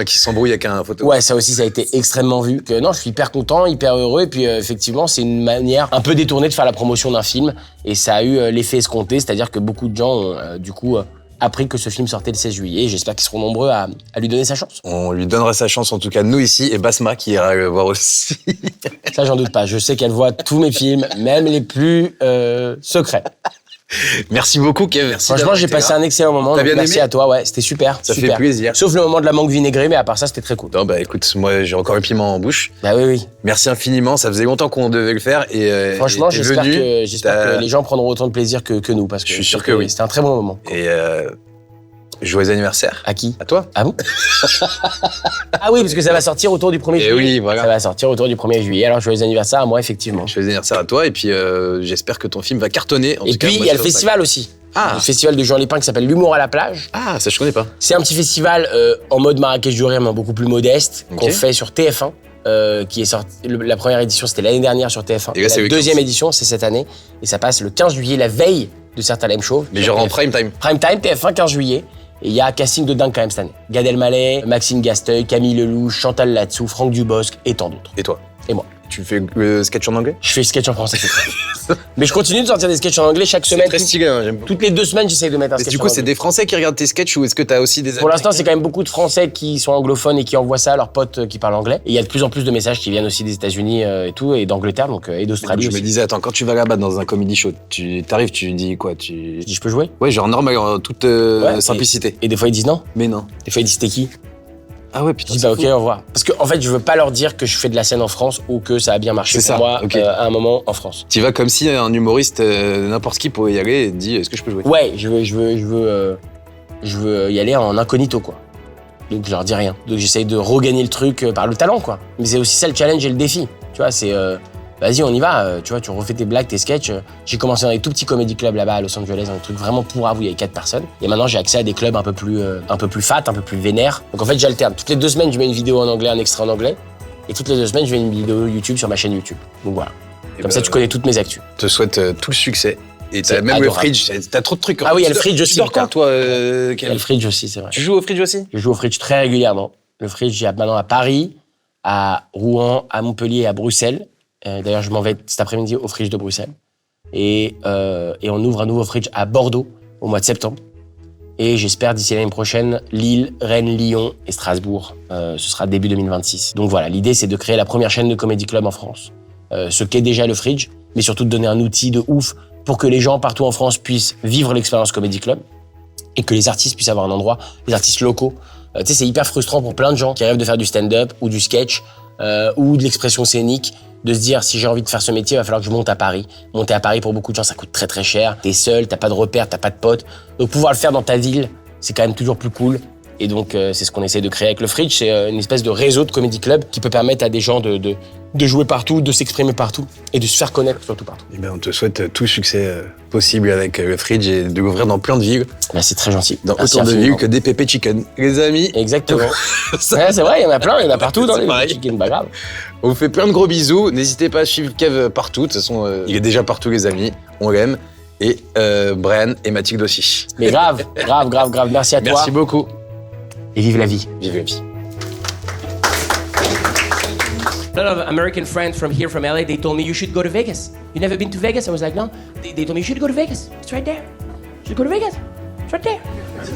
qui s'embrouille avec un photo. Ouais, ça aussi, ça a été extrêmement vu. Que, non, je suis hyper content, hyper heureux. Et puis, effectivement, c'est une manière un peu détournée de faire la promotion d'un film. Et ça a eu l'effet escompté, c'est-à-dire que beaucoup de gens ont, du coup, appris que ce film sortait le 16 juillet. J'espère qu'ils seront nombreux à lui donner sa chance. On lui donnera sa chance, en tout cas, nous ici, et Basma qui ira le voir aussi. Ça, j'en doute pas. Je sais qu'elle voit tous mes films, même les plus secrets. Merci beaucoup, Kev. Merci. Franchement, j'ai passé un excellent moment. T'as Donc bien merci aimé à toi. Ouais, c'était super. Ça super. fait plaisir. Sauf le moment de la mangue vinaigrée, mais à part ça, c'était très cool. Non, bah écoute, moi j'ai encore un piment en bouche. Bah oui, oui. Merci infiniment, ça faisait longtemps qu'on devait le faire et Franchement, et t'es j'espère venu, que les gens prendront autant de plaisir que nous, parce que Je suis sûr que oui. C'était un très bon moment. Et joyeux anniversaire. À qui? À toi. Ah bon? Ah oui, parce que ça va sortir autour du 1er juillet. Et oui, voilà. Ça va sortir autour du 1er juillet. Alors, joyeux anniversaire à moi, effectivement. Joyeux anniversaire à toi et puis j'espère que ton film va cartonner. En Et tout cas, puis, moi, il y a le c'est festival aussi. Ah. Le festival de Jean Lépin qui s'appelle L'Humour à la plage. Ah, ça je connais pas. C'est un petit festival en mode Marrakech du Rire, mais beaucoup plus modeste, Ok. qu'on fait sur TF1. Qui est sorti, la première édition, c'était l'année dernière sur TF1. Et là, c'est la le deuxième 15. édition, c'est cette année. Et ça passe le 15 juillet, la veille de Certain Show. Mais genre en prime time. Prime time, TF1, 15 juillet. Et il y a un casting de dingue quand même cette année. Gad Elmaleh, Maxime Gasteuil, Camille Lelouch, Chantal Latsou, Franck Dubosc et tant d'autres. Et toi? Et moi. Tu fais le sketch en anglais? Je fais sketch en français. Mais je continue de sortir des sketchs en anglais chaque C'est semaine. très stylé, hein, j'aime beaucoup. Toutes les 2 semaines, j'essaye de mettre un Mais sketch du en coup, c'est anglais. des Français qui regardent tes sketchs ou est-ce que t'as aussi des Pour l'instant, c'est quand même beaucoup de Français qui sont anglophones et qui envoient ça à leurs potes qui parlent anglais. Et il y a de plus en plus de messages qui viennent aussi des États-Unis et tout, et d'Angleterre, donc et d'Australie Je me aussi. disais, attends, quand tu vas là-bas dans un comedy show, tu t'arrives, tu dis quoi? Je dis, je peux jouer? Ouais, genre normal, en toute Ouais, simplicité. Et des fois, ils disent non. Mais non. Des fois, ils disent t'es qui? Ah ouais, Je putain. dis c'est bah ok, fou. au revoir. Parce que en fait, je veux pas leur dire que je fais de la scène en France ou que ça a bien marché C'est pour ça, moi ok. à un moment en France. Tu vas comme si un humoriste, n'importe qui pouvait y aller et te dit, est-ce que je peux jouer? Ouais, je veux y aller en incognito, quoi. Donc je leur dis rien. Donc j'essaye de regagner le truc par le talent, quoi. Mais c'est aussi ça le challenge et le défi. Tu vois, c'est vas-y, on y va. Tu vois, tu refais tes blagues, tes sketchs. J'ai commencé dans des tout petits comedy clubs là-bas à Los Angeles, dans des trucs vraiment pourraves où il y avait 4 personnes. Et maintenant, j'ai accès à des clubs un peu plus fat, un peu plus vénères. Donc en fait, j'alterne. Toutes les 2 semaines, je mets une vidéo en anglais, un extrait en anglais. Et toutes les 2 semaines, je mets une vidéo YouTube sur ma chaîne YouTube. Donc voilà. Et Comme bah, ça, tu connais toutes mes actus. te souhaite tout le succès. Et t'as C'est même adorable. le fridge, t'as trop de trucs. Ah oui, il y a le Tu fridge dors- aussi, Tu dors putain. quand, toi, Il y a Kev? le fridge aussi, c'est vrai. Tu joues au fridge aussi? Je joue au fridge très régulièrement. Le fridge, il y a maintenant à Paris, à Rouen, à Montpellier et à Bruxelles. D'ailleurs, je m'en vais cet après-midi au fridge de Bruxelles. Et on ouvre un nouveau fridge à Bordeaux au mois de septembre. Et j'espère d'ici l'année prochaine, Lille, Rennes, Lyon et Strasbourg. Ce sera début 2026. Donc voilà, l'idée, c'est de créer la première chaîne de comedy club en France. Ce qu'est déjà le fridge, mais surtout de donner un outil de ouf pour que les gens partout en France puissent vivre l'expérience comedy club et que les artistes puissent avoir un endroit, les artistes locaux. Tu sais, c'est hyper frustrant pour plein de gens qui rêvent de faire du stand-up ou du sketch ou de l'expression scénique, de se dire si j'ai envie de faire ce métier, il va falloir que je monte à Paris. Monter à Paris, pour beaucoup de gens, ça coûte très très cher. T'es seul, t'as pas de repères, t'as pas de potes. Donc pouvoir le faire dans ta ville, c'est quand même toujours plus cool. Et donc c'est ce qu'on essaie de créer avec le Fridge, c'est une espèce de réseau de comedy club qui peut permettre à des gens de jouer partout, de s'exprimer partout et de se faire connaître surtout partout. Eh ben, on te souhaite tout le succès possible avec le fridge et de l'ouvrir dans plein de villes, Bah, c'est très gentil. dans Merci autant de infiniment. villes que des pépés chicken. Les amis, Exactement. ça- Ouais, c'est vrai, il y en a plein, il y en a partout dans C'est les pareil. chicken, pas grave. on vous fait plein de gros bisous. N'hésitez pas à suivre Kev partout. De toute façon, il est déjà partout, les amis. On l'aime. Et Brian et Mathilde aussi. Mais grave. Merci à toi. Merci beaucoup. Et vive la vie. Vive la vie. A lot of American friends from here, from LA, they told me you should go to Vegas. You never been to Vegas? I was like, no. They told me you should go to Vegas. It's right there. You should go to Vegas. It's right there. It's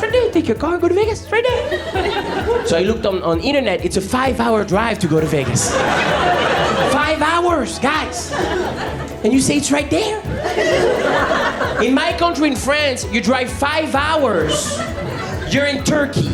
right there. Take your car and go to Vegas. It's right there. So I looked on internet. It's a 5-hour drive to go to Vegas. 5 hours, guys. And you say it's right there? In my country, in France, you drive 5 hours. You're in Turkey.